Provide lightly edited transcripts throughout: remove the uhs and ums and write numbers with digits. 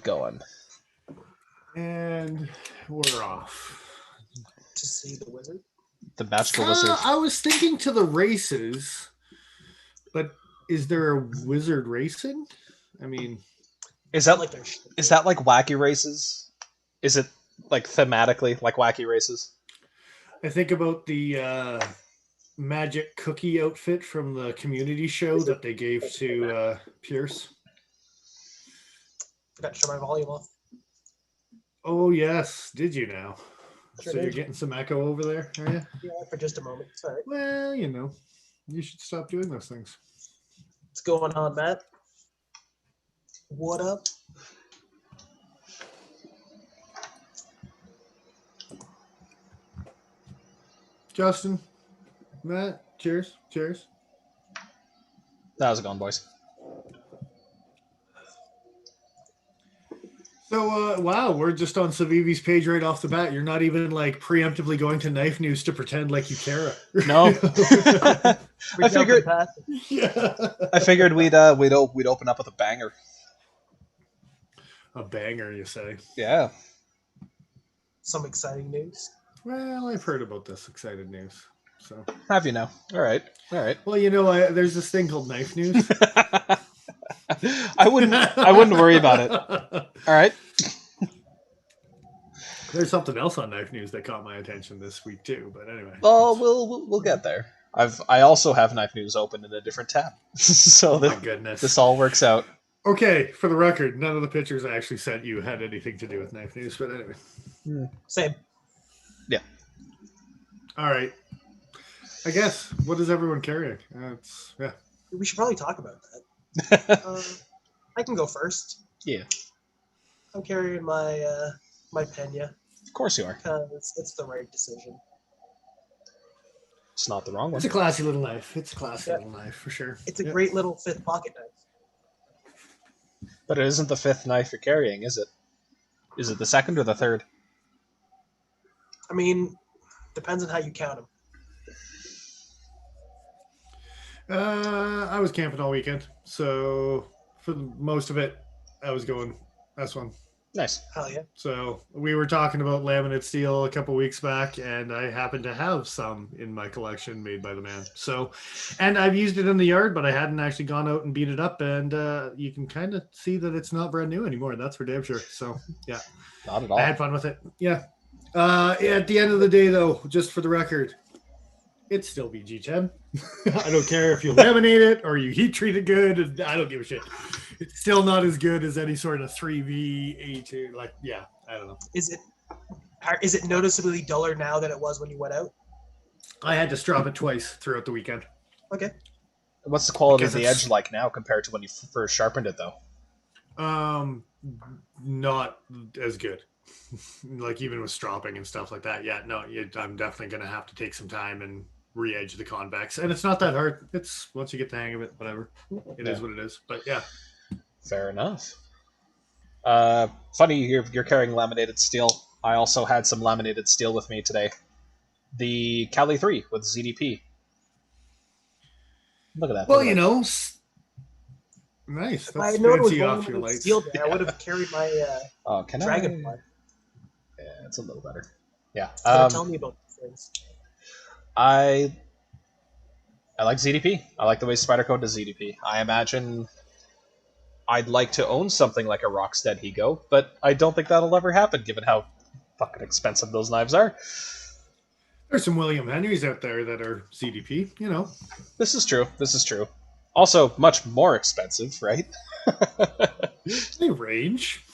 going? And we're off. To see the wizard? The magical wizard. I was thinking to the races, but is there a wizard racing? I mean, Is that like wacky races? Is it like thematically like wacky races? I think about the magic cookie outfit from the community show that they gave to Pierce. Forgot to turn my volume off. Oh yes, did you now? Sure so did. You're getting some echo over there, are you? Yeah, for just a moment. Sorry. Well, you should stop doing those things. What's going on, Matt? What up? Justin, Matt, cheers. How's it going, boys? So, wow, we're just on Civivi's page right off the bat. You're not even like preemptively going to Knife News to pretend like you care. No, I figured. Yeah. I figured we'd open up with a banger. A banger, you say? Yeah. Some exciting news. Well, I've heard about this exciting news. So have you now? All right. Well, there's this thing called Knife News. I wouldn't worry about it. All right. There's something else on Knife News that caught my attention this week too, but anyway. Oh, we'll get there. I also have Knife News open in a different tab, so my goodness, this all works out. Okay, for the record, none of the pictures I actually sent you had anything to do with Knife News, but anyway. Same. Yeah. All right. I guess. What is everyone carrying? Yeah. We should probably talk about that. I can go first. Yeah. I'm carrying my my Pena. Of course you are. Because it's the right decision. It's not the wrong one. It's a classy little knife. Little knife for sure. It's a great little fifth pocket knife. But it isn't the fifth knife you're carrying, is it? Is it the second or the third? I mean, depends on how you count them. I was camping all weekend, so for most of it, I was going S1. Nice. Hell yeah. So we were talking about laminate steel a couple weeks back, and I happen to have some in my collection made by the man. So, and I've used it in the yard, but I hadn't actually gone out and beat it up, and you can kind of see that it's not brand new anymore. That's for damn sure. So, yeah. Not at all. I had fun with it. Yeah. At the end of the day, though, just for the record, it's still BG10. I don't care if you laminate it or you heat treat it good. I don't give a shit. It's still not as good as any sort of 3V A2. Like, yeah, I don't know. Is it noticeably duller now than it was when you went out? I had to strop it twice throughout the weekend. Okay. What's the quality of the edge like now compared to when you first sharpened it, though? Not as good. Like even with stropping and stuff like that. Yeah, no, I'm definitely going to have to take some time and re-edge the convex. And it's not that hard. It's once you get the hang of it, whatever. It is what it is. But yeah. Fair enough. Funny you're carrying laminated steel. I also had some laminated steel with me today. The Cali 3 with ZDP. Look at that. Well, nice. That's fancy off your lights. Steel there, I would have carried my Dragonfly. Yeah, it's a little better. Yeah. Tell me about these things. I like ZDP. I like the way Spyderco does ZDP. I imagine I'd like to own something like a Rockstead Higo, but I don't think that'll ever happen given how fucking expensive those knives are. There's some William Henrys out there that are ZDP, This is true. Also, much more expensive, right? They range.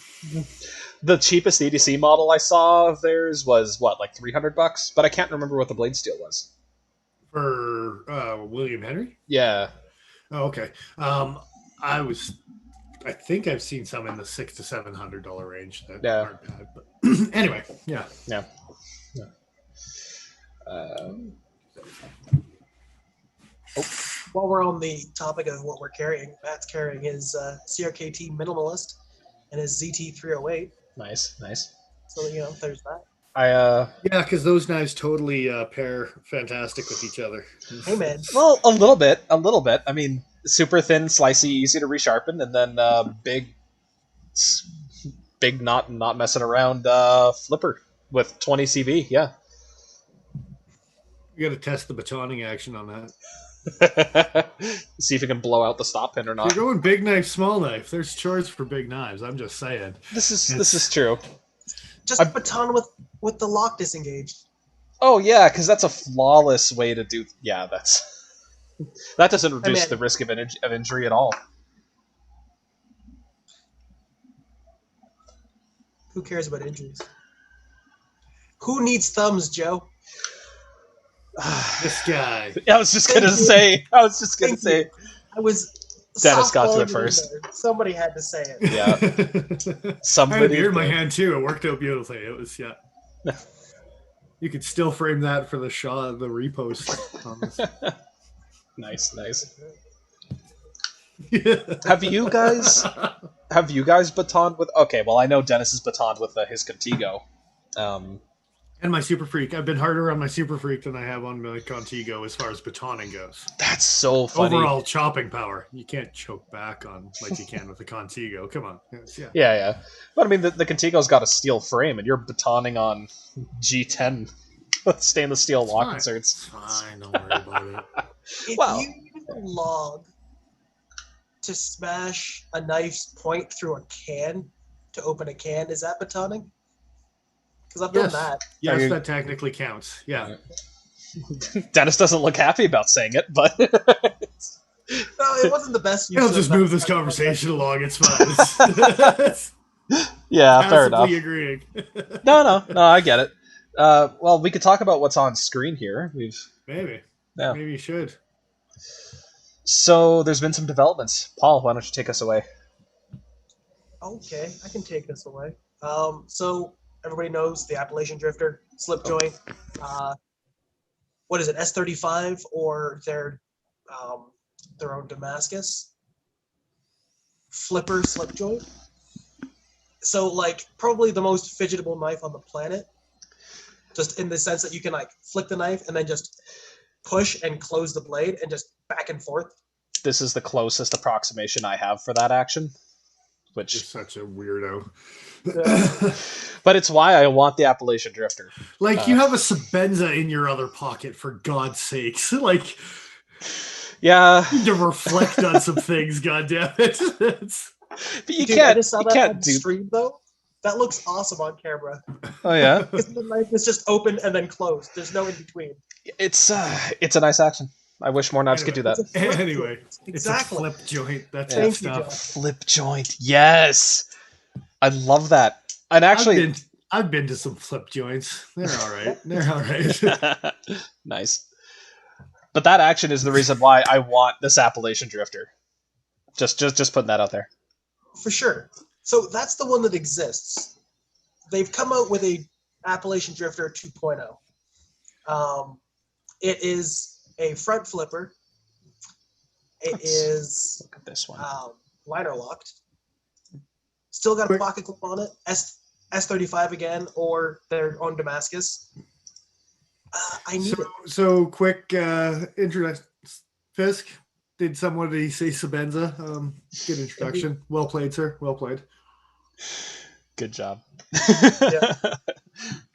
The cheapest EDC model I saw of theirs was, like $300? But I can't remember what the blade steel was. For William Henry? Yeah. Oh, okay. I think I've seen some in the $600 to $700 range that aren't bad. But anyway, yeah. While we're on the topic of what we're carrying, Matt's carrying his CRKT Minimalist and his ZT308. Nice. So, there's that. Yeah, because those knives totally pair fantastic with each other. Hey, man. Well, a little bit. I mean, super thin, slicey, easy to resharpen, and then big, big, not messing around flipper with 20 CB. Yeah. You got to test the batoning action on that. See if you can blow out the stop pin or If not. you're going big knife, small knife, there's chores for big knives. I'm just saying. This is true. Just baton with the lock disengaged. Oh yeah, because that's a flawless way to do. Yeah, that doesn't reduce the risk of injury at all. Who cares about injuries? Who needs thumbs, Joe? This guy. I was just gonna say. I was. Dennis got to softballing it first. Somebody had to say it. Yeah. I had a beer in my hand too. It worked out beautifully. It was You could still frame that for the shot, the repost. Nice. Yeah. Have you guys batoned with? Okay, well I know Dennis is batoned with his Contigo. And my Super Freak. I've been harder on my Super Freak than I have on my Contigo as far as batoning goes. That's so funny. Overall chopping power. You can't choke back on like you can with the Contigo. Come on. Yeah. But I mean, the Contigo's got a steel frame, and you're batoning on G10 stainless steel lock inserts. It's fine. Don't worry about it. If you use a log to smash a knife's point through a can to open a can, is that batoning? Because I've done that. Yes, that technically counts. Yeah. Dennis doesn't look happy about saying it, but No, it wasn't the best use. I'll just move this conversation along. It's fine. Yeah, fair enough. Agreeing. No, I get it. Well, we could talk about what's on screen here. Maybe you should. So there's been some developments. Paul, why don't you take us away? Okay, I can take this away. So everybody knows the Appalachian Drifter slip joint. What is it, S35 or their own Damascus flipper slip joint? So like probably the most fidgetable knife on the planet. Just in the sense that you can like flick the knife and then just push and close the blade and just back and forth. This is the closest approximation I have for that action. Which you're such a weirdo. But it's why I want the Appalachian Drifter. Like you have a Sabenza in your other pocket, for God's sakes. Like, yeah, you need to reflect on some things. Goddammit. But you can't. You can't do stream though. That looks awesome on camera. Oh yeah, because the knife is just open and then closed. There's no in between. It's a nice action. I wish more knives could do that. Anyway, exactly. It's a flip joint. That's Thank stuff. Flip joint. Yes, I love that. And actually, I've been to some flip joints. They're all right. They're all right. Nice. But that action is the reason why I want this Appalachian Drifter. Just putting that out there. For sure. So that's the one that exists. They've come out with a Appalachian Drifter 2.0. It is a front flipper. Let's look at this one. Liner locked. Still got a pocket clip on it. S35 again, or their own Damascus. I need it. So quick introduction. Fisk, did somebody say Sabenza? Good introduction. Well played, sir. Well played. Good job. Yeah.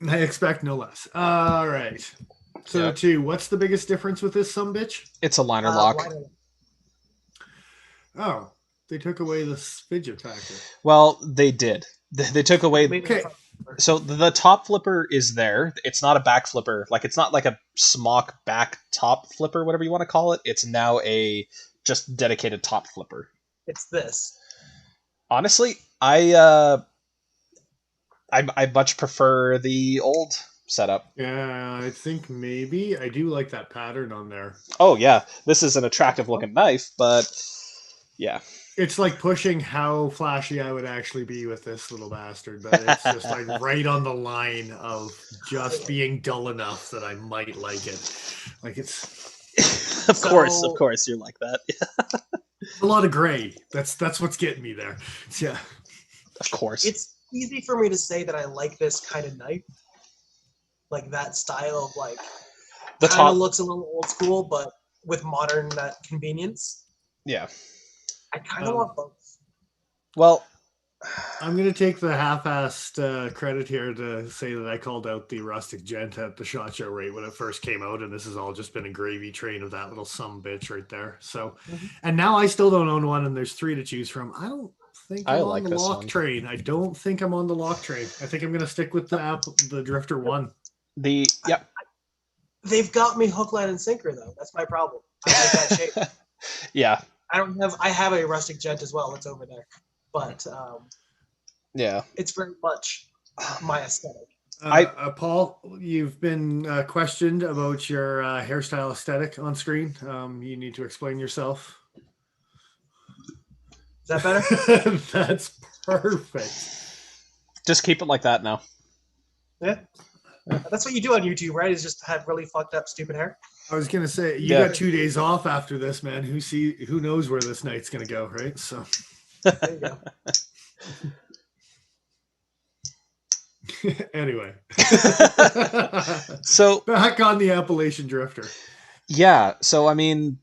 I expect no less. All right. So two, what's the biggest difference with this sumbitch? It's a liner lock. Oh, they took away the fidget factor. Well, they did. They took away. Okay. So the top flipper is there. It's not a back flipper. Like it's not like a smock back top flipper, whatever you want to call it. It's now a just dedicated top flipper. It's this. Honestly, I much prefer the old setup. Yeah, I think maybe I do like that pattern on there. Oh yeah, this is an attractive looking knife, but yeah. It's like pushing how flashy I would actually be with this little bastard, but it's just like right on the line of just being dull enough that I might like it. Like it's of course you're like that. A lot of gray. That's what's getting me there. Yeah. Of course. It's easy for me to say that I like this kind of knife. Like that style of like the kind of top looks a little old school, but with modern convenience. Yeah. I kind of want both. Well, I'm going to take the half-assed credit here to say that I called out the Rustic Gent at the SHOT Show rate when it first came out, and this has all just been a gravy train of that little bitch right there. So, and now I still don't own one, and there's 3 to choose from. I don't think I'm on the lock train. I don't think I'm on the lock train. I think I'm going to stick with the Drifter 1. They've got me hook, line, and sinker, though. That's my problem. I like that shape. Yeah. I have a Rustic Gent as well. It's over there. But yeah, it's very much my aesthetic. Paul, you've been questioned about your hairstyle aesthetic on screen. You need to explain yourself. Is that better? That's perfect. Just keep it like that now. Yeah. That's what you do on YouTube, right? Is just have really fucked up, stupid hair. I was gonna say you got 2 days off after this, man. Who knows where this night's gonna go, right? So. There you go. Anyway, so back on the Appalachian Drifter. Yeah, so I mean,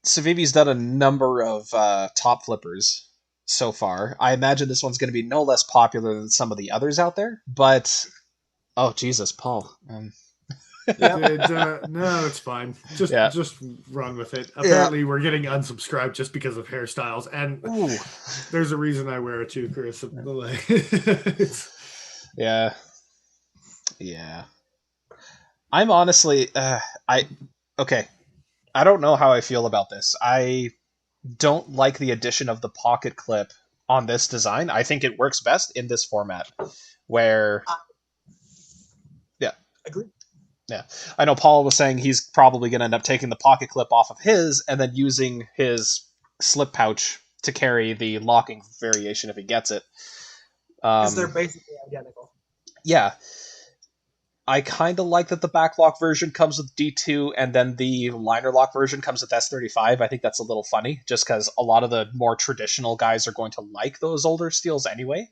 Civivi's done a number of top flippers so far. I imagine this one's going to be no less popular than some of the others out there. But oh Jesus, Paul. No, it's fine. Just run with it. Apparently, we're getting unsubscribed just because of hairstyles, and there's a reason I wear it too, Chris. Yeah. I'm honestly, I don't know how I feel about this. I don't like the addition of the pocket clip on this design. I think it works best in this format, where. Agree. Yeah, I know Paul was saying he's probably going to end up taking the pocket clip off of his and then using his slip pouch to carry the locking variation if he gets it. Because they're basically identical. Yeah. I kind of like that the backlock version comes with D2 and then the liner lock version comes with S35. I think that's a little funny just because a lot of the more traditional guys are going to like those older steels anyway.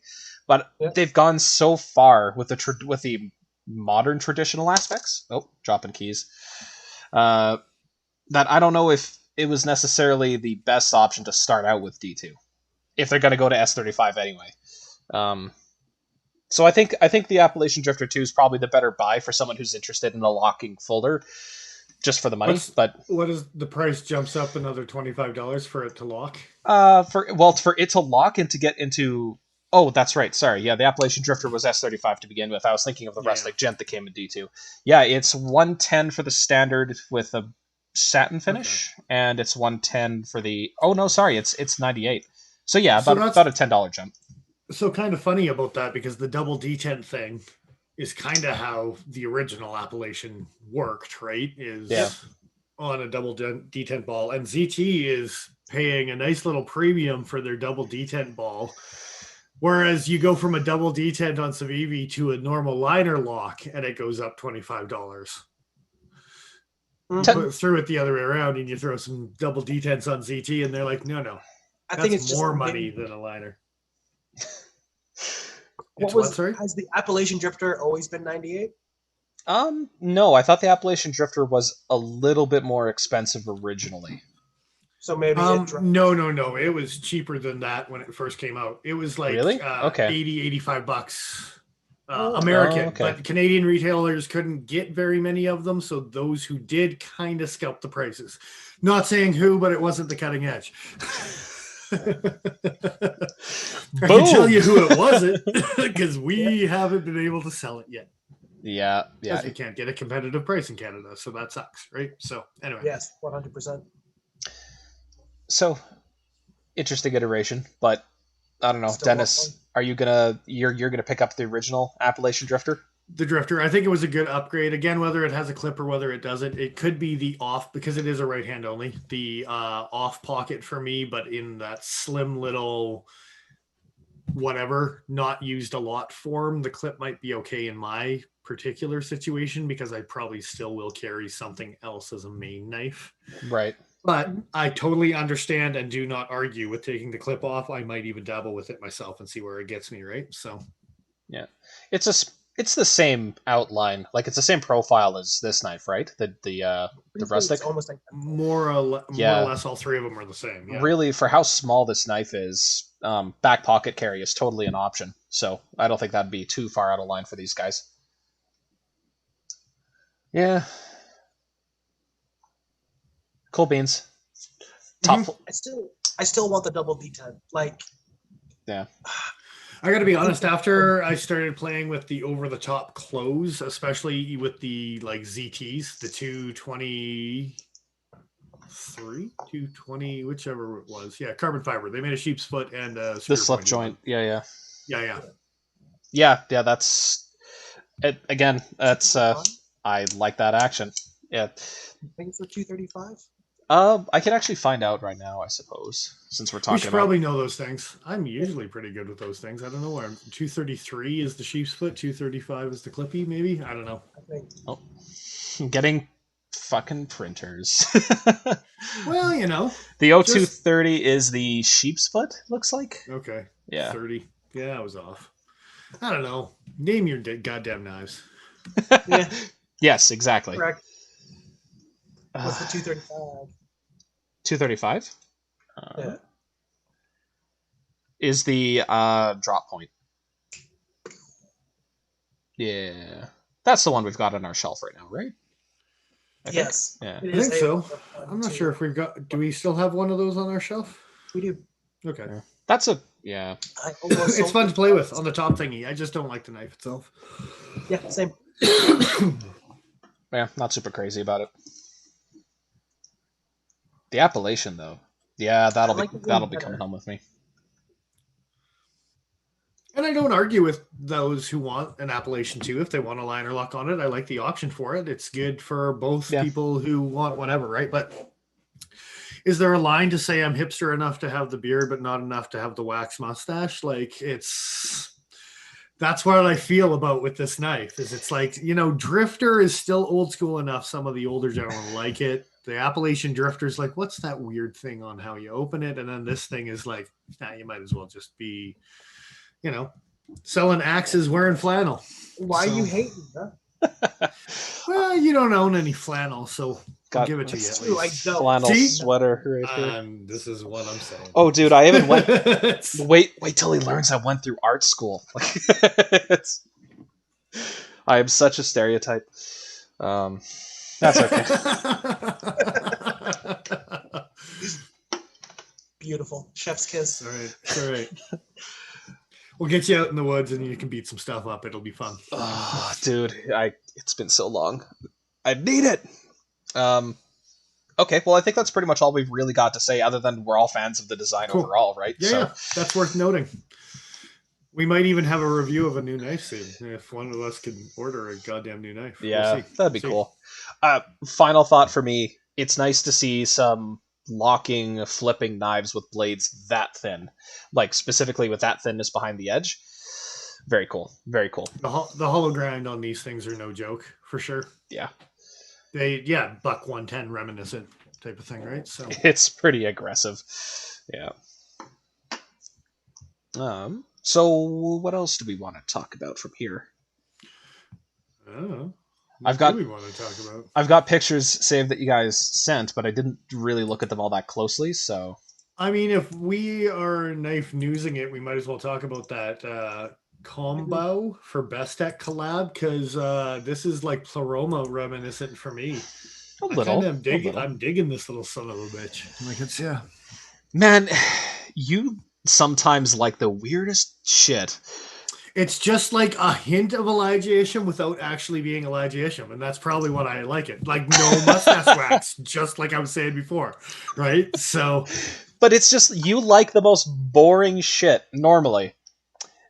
But they've gone so far with the modern traditional aspects. Oh, dropping keys. That I don't know if it was necessarily the best option to start out with D2 if they're going to go to S35 anyway. So I think the Appalachian Drifter 2 is probably the better buy for someone who's interested in a locking folder just for the money. What is the price jumps up another $25 for it to lock? For it to lock and to get into. Oh, that's right. Sorry. Yeah, the Appalachian Drifter was S35 to begin with. I was thinking of the Rustic Gent that came in D2. Yeah, it's 110 for the standard with a satin finish, and it's 110 for the. Oh no, sorry, it's 98. So yeah, about a $10 jump. So kind of funny about that because the double detent thing is kind of how the original Appalachian worked, right? On a double detent ball, and ZT is paying a nice little premium for their double detent ball. Whereas you go from a double detent on Civivi to a normal liner lock, and it goes up $25. Put through it the other way around, and you throw some double detents on ZT, and they're like, no, I think it's more money than a liner. Has the Appalachian Drifter always been 98? No, I thought the Appalachian Drifter was a little bit more expensive originally. So maybe no. It was cheaper than that when it first came out. It was like really? $80-$85 American. Okay. But Canadian retailers couldn't get very many of them, so those who did kind of scalped the prices. Not saying who, but it wasn't the cutting edge. I can tell you who it wasn't because we haven't been able to sell it yet. Yeah. Because we can't get a competitive price in Canada, so that sucks, right? So anyway. Yes, 100%. So, interesting iteration, but I don't know, still Dennis. Are you you're gonna pick up the original Appalachian Drifter? The Drifter, I think it was a good upgrade. Again, whether it has a clip or whether it doesn't, it could be the off because it is a right hand only. The off pocket for me, but in that slim little whatever, not used a lot form, the clip might be okay in my particular situation because I probably still will carry something else as a main knife. Right. But I totally understand and do not argue with taking the clip off. I might even dabble with it myself and see where it gets me, right? So, yeah, it's the same outline, like it's the same profile as this knife, right? The rustic, almost like more or less. All three of them are the same. Yeah. Really, for how small this knife is, back pocket carry is totally an option. So I don't think that'd be too far out of line for these guys. Yeah. Cool beans. Top. I still want the double D10. Like, yeah. I got to be honest. After I started playing with the over-the-top clothes, especially with the like ZTs, the 220, whichever it was. Yeah, carbon fiber. They made a sheep's foot and a the slip joint. Yeah. That's it. Again, that's I like that action. Yeah. I think it's the 235. I can actually find out right now, I suppose, since we're talking. We should probably know those things. I'm usually pretty good with those things. I don't know where 233 is the sheep's foot, 235 is the clippy, maybe. I don't know. Oh, getting fucking printers. Well, you know, the 0230 is the sheep's foot. Looks like. Okay. Yeah. 30. Yeah, I was off. I don't know. Name your goddamn knives. Yeah. Yes, exactly. Correct. What's the 235? 235? Yeah. Is the drop point. Yeah. That's the one we've got on our shelf right now, right? Yes. Yeah. I think so. I'm not sure if we've got... Do we still have one of those on our shelf? We do. Okay. Yeah. That's a... Yeah. It's fun to play with on the top thingy. I just don't like the knife itself. Yeah, same. Yeah, not super crazy about it. The Appellation, though. Yeah, that'll be coming home with me. And I don't argue with those who want an Appellation too. If they want a liner lock on it, I like the option for it. It's good for both people who want whatever, right? But is there a line to say I'm hipster enough to have the beard, but not enough to have the wax mustache? Like, that's what I feel about with this knife. Is it's like, you know, Drifter is still old school enough. Some of the older gentlemen like it. The Appellation Drifter's like, what's that weird thing on how you open it? And then this thing is like, you might as well just be, you know, selling axes wearing flannel. Why are you hating, huh? Well, you don't own any flannel, so I'll give it to you. True, I don't. Flannel sweater right here. This is what I'm saying. Oh, dude, I even went. wait till he learns I went through art school. I am such a stereotype. That's okay. Beautiful. Chef's kiss. All right. We'll get you out in the woods and you can beat some stuff up. It'll be fun. Oh, dude, it's been so long. I need it. Okay, well, I think that's pretty much all we've really got to say, other than we're all fans of the design overall, right? Yeah, that's worth noting. We might even have a review of a new knife soon, if one of us can order a goddamn new knife. Yeah, that'd be cool. Final thought for me, it's nice to see some locking, flipping knives with blades that thin. Like, specifically with that thinness behind the edge. Very cool. Very cool. The hollow grind on these things are no joke, for sure. Yeah. Buck 110 reminiscent type of thing, right? So it's pretty aggressive. Yeah. So what else do we want to talk about from here? I don't know. I've got pictures saved that you guys sent, but I didn't really look at them all that closely, so I mean, if we are knife newsing it, we might as well talk about that combo for Best Tech collab, because this is like Pleroma reminiscent for me. I'm digging this little son of a bitch. Like, it's man, you sometimes like the weirdest shit. It's just like a hint of Elijah Isham without actually being Elijah Isham, and that's probably what I like it. Like, no mustache wax, just like I was saying before, right? So, but it's just, you like the most boring shit normally,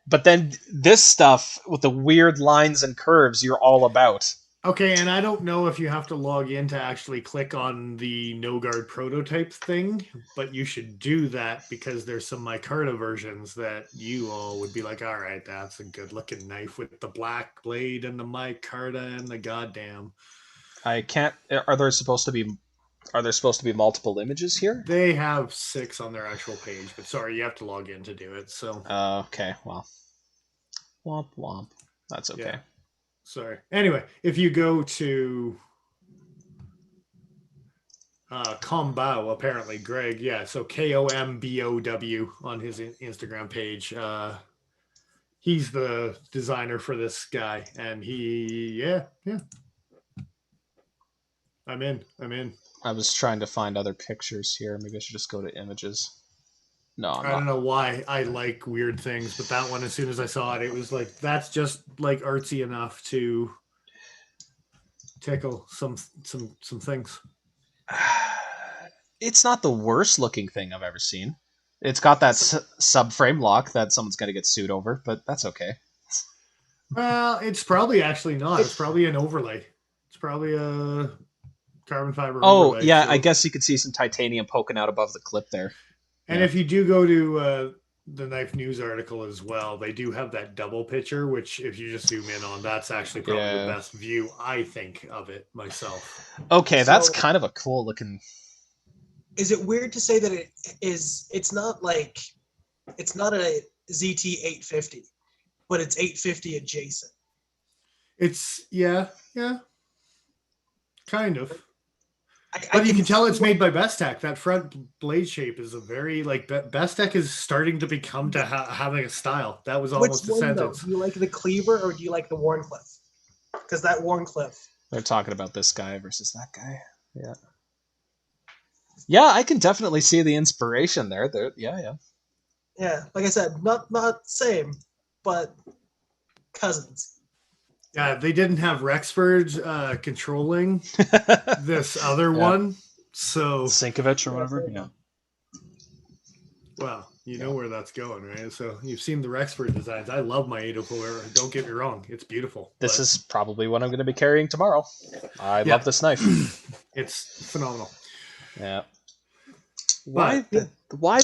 but then this stuff with the weird lines and curves you're all about. Okay, and I don't know if you have to log in to actually click on the No Guard prototype thing, but you should do that because there's some micarta versions that you all would be like, all right, that's a good looking knife with the black blade and the micarta and the goddamn. I can't. Are there supposed to be multiple images here? They have 6 on their actual page, but sorry, you have to log in to do it. So. Okay, well, womp womp. That's okay. Yeah. Sorry. Anyway, if you go to Combow, apparently, Greg. Yeah, so KOMBOW on his Instagram page. He's the designer for this guy, and yeah. I'm in. I was trying to find other pictures here. Maybe I should just go to images. No, I'm I don't not. know why I like weird things, but that one, as soon as I saw it, it was like, that's just like artsy enough to tickle some things. It's not the worst looking thing I've ever seen. It's got that subframe lock that someone's going to get sued over, but that's okay. Well, it's probably actually not. It's probably an overlay. It's probably a carbon fiber overlay. Oh, yeah, so I guess you could see some titanium poking out above the clip there. And if you do go to the Knife News article as well, they do have that double picture, which if you just zoom in on, that's actually probably the best view, I think, of it myself. Okay, so that's kind of a cool looking... Is it weird to say that it's not a ZT 850, but it's 850 adjacent? It's, yeah, kind of. But you can tell it's made by Bestech. That front blade shape is a very, like, Bestech is starting to become to having a style. That was almost a sentence. Do you like the Cleaver or do you like the Wharncliffe? Because that Wharncliffe. They're talking about this guy versus that guy. Yeah. Yeah, I can definitely see the inspiration there. Yeah. Yeah, like I said, not same, but cousins. Yeah, they didn't have Rexford controlling this other one, so Sinkovich or whatever. Yeah. Well, you know where that's going, right? So you've seen the Rexford designs. I love my 804. Don't get me wrong; it's beautiful. This is probably what I'm going to be carrying tomorrow. I love this knife. It's phenomenal. Yeah. Why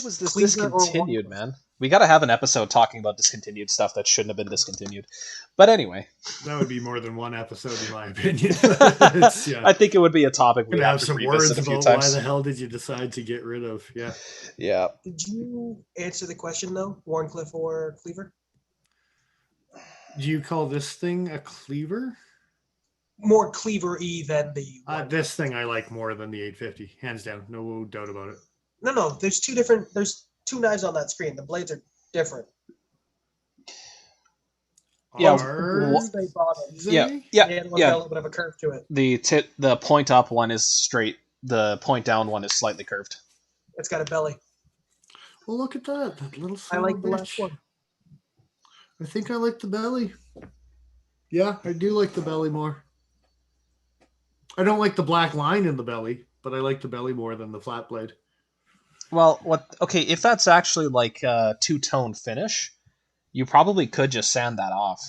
was this discontinued, man? We got to have an episode talking about discontinued stuff that shouldn't have been discontinued. But anyway. That would be more than one episode, in my opinion. I think it would be a topic we have some words about why the hell did you decide to get rid of? Yeah. Yeah. Did you answer the question, though? Wharncliffe or Cleaver? Do you call this thing a Cleaver? More Cleaver-y than the... this thing I like more than the 850. Hands down. No doubt about it. No. There's two knives on that screen. The blades are different. Yeah. Yeah. A little bit of a curve to it. The point up one is straight. The point down one is slightly curved. It's got a belly. Well, look at that. That little. I like the last one. I think I like the belly. Yeah, I do like the belly more. I don't like the black line in the belly, but I like the belly more than the flat blade. Well, if that's actually like a two-tone finish, you probably could just sand that off.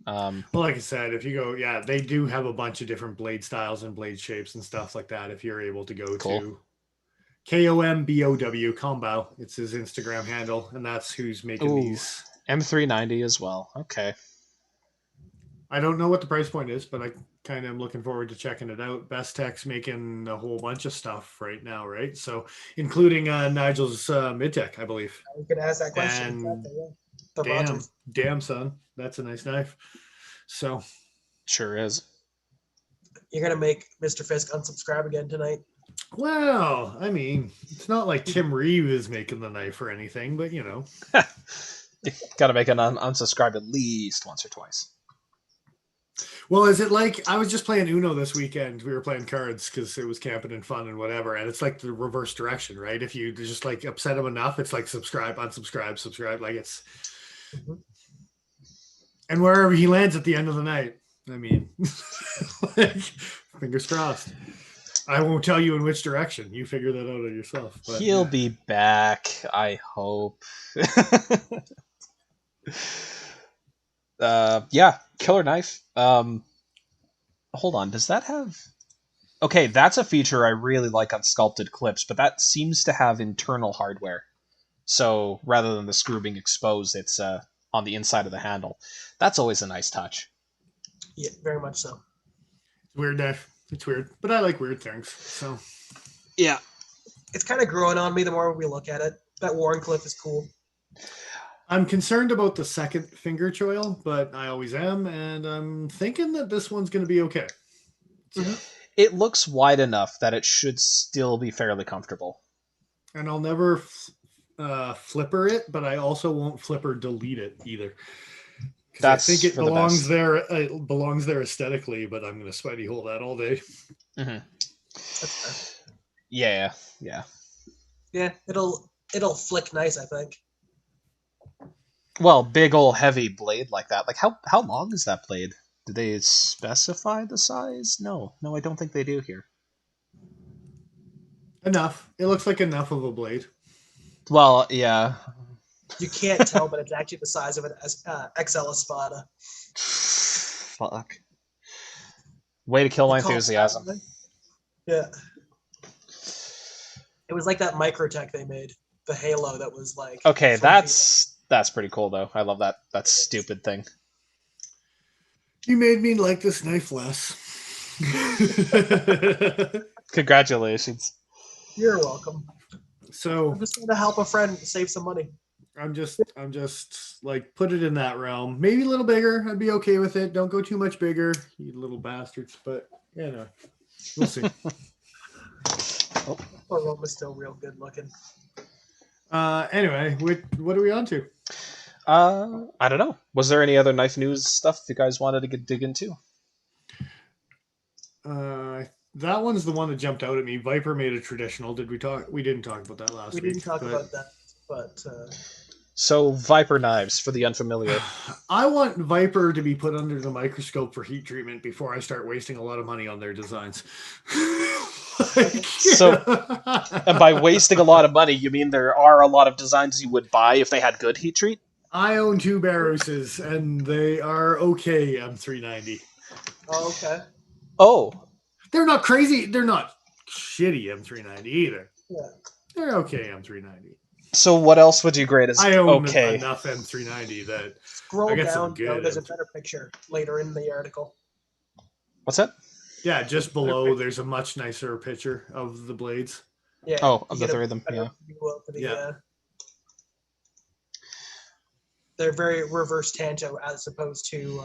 Well, like I said, if you go, they do have a bunch of different blade styles and blade shapes and stuff like that. If you're able to go to KOMBOW, Combow, it's his Instagram handle, and that's who's making these. M390 as well. Okay. I don't know what the price point is, but I kind of am looking forward to checking it out. Bestech's making a whole bunch of stuff right now, right? So, including Nigel's Midtech, I believe. We could ask that question. And damn, son, that's a nice knife. So, sure is. You're gonna make Mr. Fisk unsubscribe again tonight. Well, I mean, it's not like Tim Reeve is making the knife or anything, but you know, you got to make an unsubscribe at least once or twice. Well, is it like, I was just playing Uno this weekend. We were playing cards because it was camping and fun and whatever. And it's like the reverse direction, right? If you just like upset him enough, it's like subscribe, unsubscribe, subscribe. Like it's, and wherever he lands at the end of the night, I mean, like, fingers crossed. I won't tell you in which direction. You figure that out on yourself. But, he'll be back, I hope. Killer knife. Hold on, does that have... Okay, that's a feature I really like on sculpted clips, but that seems to have internal hardware. So rather than the screw being exposed, it's on the inside of the handle. That's always a nice touch. Yeah, very much so. Weird knife. It's weird, but I like weird things. So yeah, it's kind of growing on me the more we look at it. That Wharncliffe is cool. I'm concerned about the second finger choil, but I always am, and I'm thinking that this one's going to be okay. So. It looks wide enough that it should still be fairly comfortable. And I'll never flipper it, but I also won't flipper delete it either. I think it belongs there. It belongs there aesthetically, but I'm going to Spidey hole that all day. Mm-hmm. Yeah. Yeah, it'll flick nice, I think. Well, big old heavy blade like that. Like how long is that blade? Do they specify the size? No, I don't think they do here. Enough. It looks like enough of a blade. Well, yeah. You can't tell, but it's actually the size of an XL Espada. Fuck. Way to kill my enthusiasm. Yeah. It was like that Microtech they made, the Halo that was like. Okay, that's pretty cool though. I love that stupid thing. You made me like this knife less. Congratulations. You're welcome. So I'm just going to help a friend save some money. I'm just like, put it in that realm. Maybe a little bigger. I'd be okay with it. Don't go too much bigger, you little bastards. But yeah, no, we'll see. Poor Roma's still real good looking. Anyway, what are we on to? I don't know. Was there any other knife news stuff you guys wanted to dig into? That one's the one that jumped out at me. Viper made a traditional. Did we talk? We didn't talk about that last week. We didn't talk about that, but. So Viper knives, for the unfamiliar. I want Viper to be put under the microscope for heat treatment before I start wasting a lot of money on their designs. So, and by wasting a lot of money, you mean there are a lot of designs you would buy if they had good heat treat? I own 2 Barroses, and they are okay M390. Oh, okay. Oh. They're not crazy. They're not shitty M390 either. Yeah. They're okay M390. So what else would you grade as I own okay? enough M390 that scroll down. There's a better picture later in the article. What's that? Yeah, just below there's a much nicer picture of the blades. Yeah. Oh, of the 3 of them. Yeah. They're very reverse Tanto as opposed to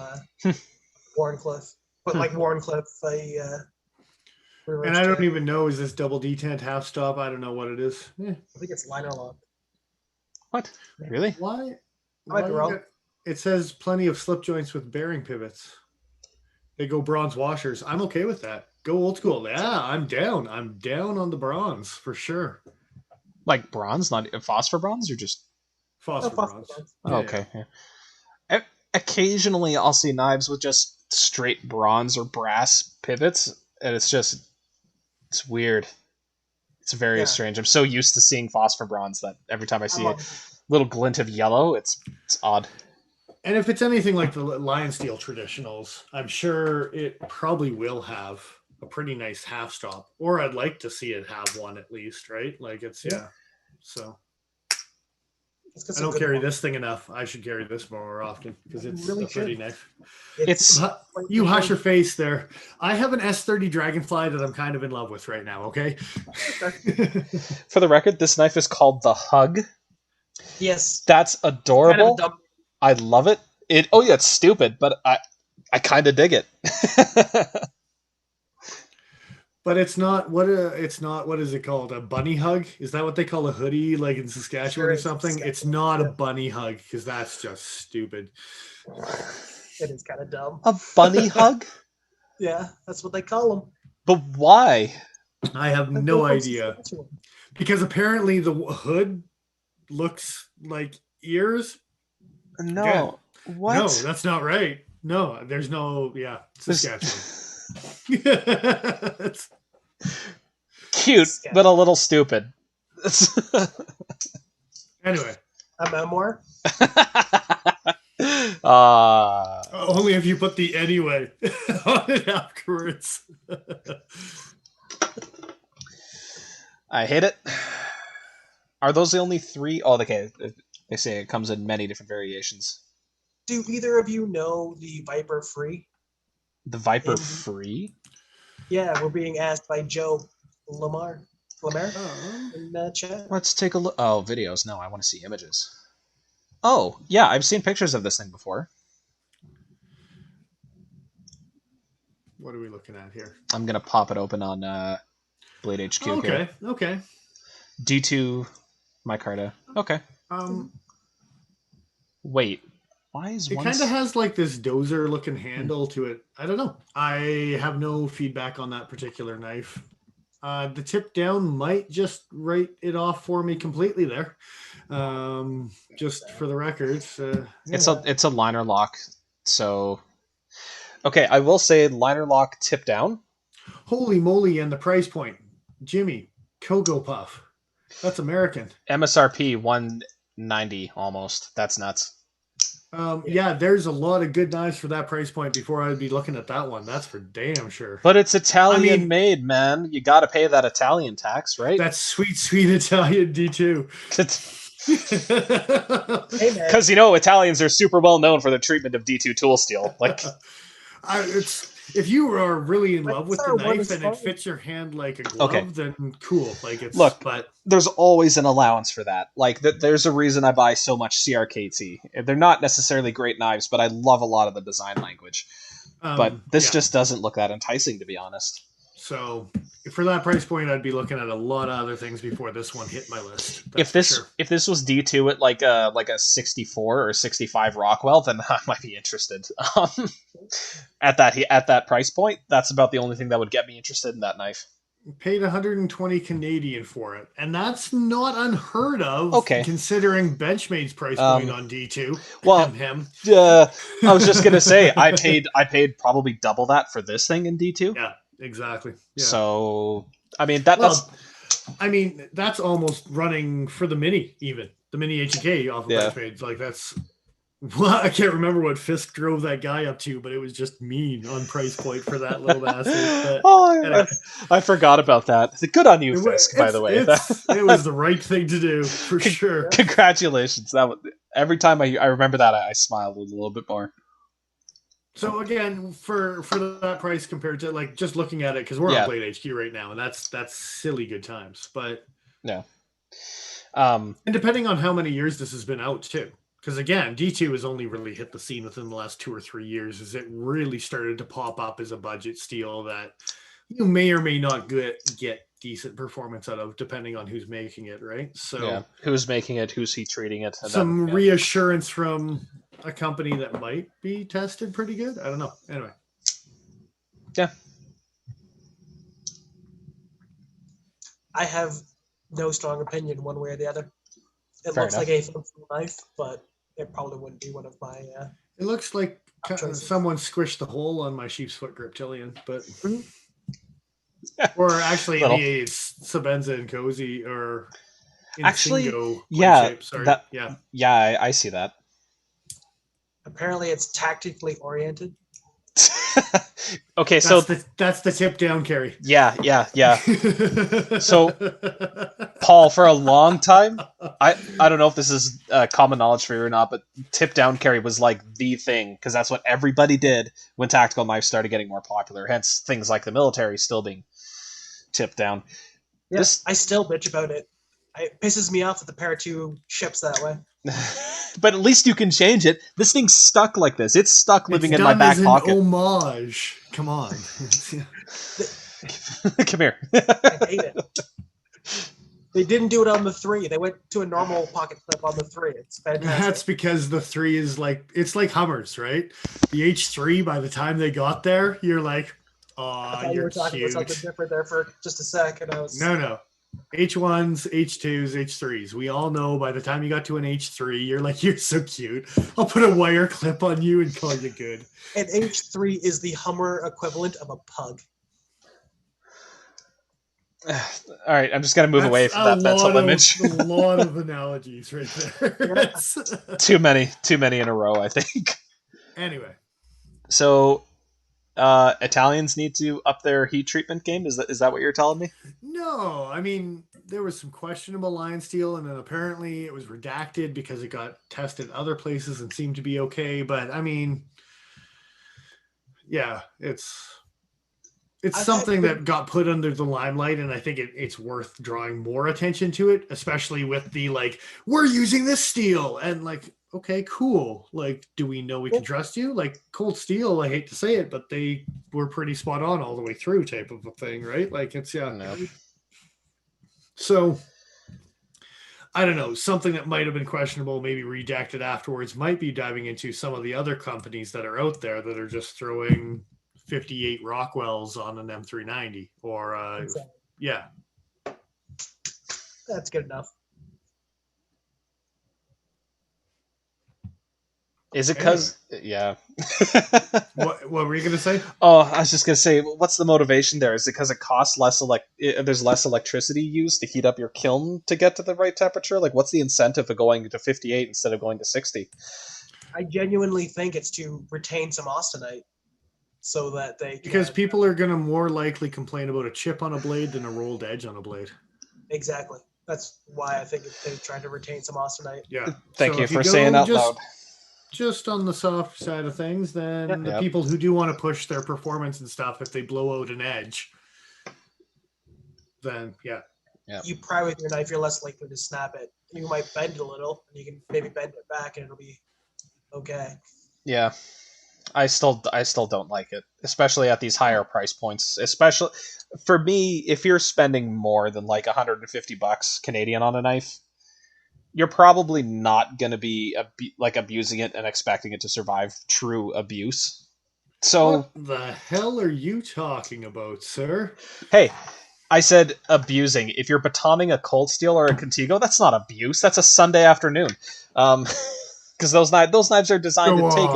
Warncliffe. But like Warncliffe, and I don't even know, is this double detent half stop? I don't know what it is. I think it's liner lock. What? Really? Why? I might be wrong. It says plenty of slip joints with bearing pivots. They go bronze washers. I'm okay with that. Go old school. Yeah, I'm down. I'm down on the bronze for sure. Like bronze, not phosphor bronze, or just phosphor bronze? Oh, okay. Yeah. Occasionally, I'll see knives with just straight bronze or brass pivots, and it's weird. It's very strange. I'm so used to seeing phosphor bronze that every time I see a little glint of yellow, it's odd. And if it's anything like the Lion Steel traditionals, I'm sure it probably will have a pretty nice half stop, or I'd like to see it have one at least, right? Like it's So I don't carry this thing enough. I should carry this more often because it's really a pretty knife. You hush your face there. I have an S30 Dragonfly that I'm kind of in love with right now. Okay. For the record, this knife is called the Hug. Yes. That's adorable. Kind of I love it. It's stupid, but I kind of dig it. But it's not what is it called? A bunny hug? Is that what they call a hoodie, like in Saskatchewan or something? It's not a bunny hug because that's just stupid. It is kind of dumb. A bunny hug? Yeah, that's what they call them. But why? I have no idea. Because apparently the hood looks like ears. No. Again, what? No, that's not right. No, there's no. Yeah, Saskatchewan. It's cute, but a little stupid. Anyway, a memoir. Only if you put the anyway on it afterwards. I hate it. Are those the only 3? Oh, okay. They say it comes in many different variations. Do either of you know the Viper Free? The Viper Free? Yeah, we're being asked by Joe Lamar in the chat. Let's take a look. Oh, videos. No, I want to see images. Oh, yeah, I've seen pictures of this thing before. What are we looking at here? I'm gonna pop it open on Blade HQ. Okay, here. okay. D2 micarta. Okay. Wait. Why is it one? Kind of has like this dozer looking handle to it. I don't know. I have no feedback on that particular knife. The tip down might just write it off for me completely there. Just for the record, yeah. It's a liner lock. So, okay, I will say liner lock tip down. Holy moly! And the price point, Jimmy Cocoa Puff. That's American. MSRP 190 almost. That's nuts. Yeah, there's a lot of good knives for that price point before I'd be looking at that one. That's for damn sure. But it's Italian made, man. You got to pay that Italian tax, right? That's sweet, sweet Italian D2. Because Italians are super well known for their treatment of D2 tool steel. Like, if you are really in love with the knife and it fits your hand like a glove, then cool. Like it's but there's always an allowance for that. Like there's a reason I buy so much CRKT. They're not necessarily great knives, but I love a lot of the design language. But this just doesn't look that enticing, to be honest. So for that price point, I'd be looking at a lot of other things before this one hit my list. If this was D2 at like a 64 or 65 Rockwell, then I might be interested. At that price point, that's about the only thing that would get me interested in that knife. Paid 120 Canadian for it, and that's not unheard of. Okay, considering Benchmade's price point on D2. Well, I was just gonna say I paid probably double that for this thing in D2. Yeah. Exactly. Yeah. So, I mean, that's almost running for the Mini, even. The Mini HK off of Benchmade. Like, that's... Well, I can't remember what Fisk drove that guy up to, but it was just mean on price point for that little bastard. Anyway. I forgot about that. Good on you, Fisk, by the way. It was the right thing to do, for sure. Congratulations. Every time I remember that, I smiled a little bit more. So again, for that price compared to like just looking at it, because we're on Blade HQ right now, and that's silly good times. But yeah, and depending on how many years this has been out too, because again, D2 has only really hit the scene within the last 2 or 3 years, as it really started to pop up as a budget steel that you may or may not get decent performance out of, depending on who's making it, right? So who's making it, who's heat treating it, and reassurance from a company that might be tested pretty good. I don't know. Anyway. Yeah. I have no strong opinion one way or the other. It Fair looks enough. like a functional knife, but it probably wouldn't be one of my... it looks like someone squished the hole on my sheep's foot grip, Tillian, but... or actually, the Sabenza and Cozy, or... Actually, shape. I see that. Apparently, it's tactically oriented. Okay, that's the tip down carry. Yeah. So, Paul, for a long time, I don't know if this is common knowledge for you or not, but tip down carry was like the thing, because that's what everybody did when tactical knives started getting more popular. Hence, things like the military still being tip down. Yeah, I still bitch about it. It pisses me off that the Para 2 ships that way. But at least you can change it. This thing's stuck like this. It's stuck living in my back pocket. Homage. Come on. Come here. I hate it. They didn't do it on the 3. They went to a normal pocket clip on the 3. It's fantastic. That's because the 3 is it's like Hummers, right? The H3, by the time they got there, you're like, oh, you're talking about something different there for just a sec, and I was no. H1s, H2s, H3s. We all know by the time you got to an H3, you're like, you're so cute. I'll put a wire clip on you and call you good. And H3 is the Hummer equivalent of a pug. All right, I'm just going to move away from that mental image. A lot of analogies right there. Too many in a row, I think. Anyway. So... Italians need to up their heat treatment game? Is that what you're telling me? No, I mean, there was some questionable line steel, and then apparently it was redacted because it got tested other places and seemed to be okay. But I mean, yeah, it's something that got put under the limelight, and I think it's worth drawing more attention to it, especially with the we're using this steel, and okay, cool. Do we know we can trust you? Cold Steel, I hate to say it, but they were pretty spot on all the way through type of a thing, right? Like it's No. So I don't know, something that might have been questionable, maybe redacted afterwards, might be diving into some of the other companies that are out there that are just throwing 58 Rockwells on an M390 or Exactly. yeah. That's good enough. Is it because... Yeah. What were you going to say? Oh, I was just going to say, what's the motivation there? Is it because it costs less there's less electricity used to heat up your kiln to get to the right temperature? Like, what's the incentive of going to 58 instead of going to 60? I genuinely think it's to retain some austenite so that they can... Because people are going to more likely complain about a chip on a blade than a rolled edge on a blade. Exactly. That's why I think they're trying to retain some austenite. Yeah. Thank you for saying out loud. Just on the soft side of things, then the people who do want to push their performance and stuff, if they blow out an edge, then you pry with your knife, you're less likely to snap it. You might bend it a little, and you can maybe bend it back, and it'll be okay. Yeah, I still don't like it, especially at these higher price points. Especially for me, if you're spending more than like $150 Canadian on a knife, you're probably not going to be abusing it and expecting it to survive true abuse. So what the hell are you talking about, sir? Hey, I said abusing. If you're batoning a Cold Steel or a Contigo, that's not abuse. That's a Sunday afternoon. Because those knives are designed to take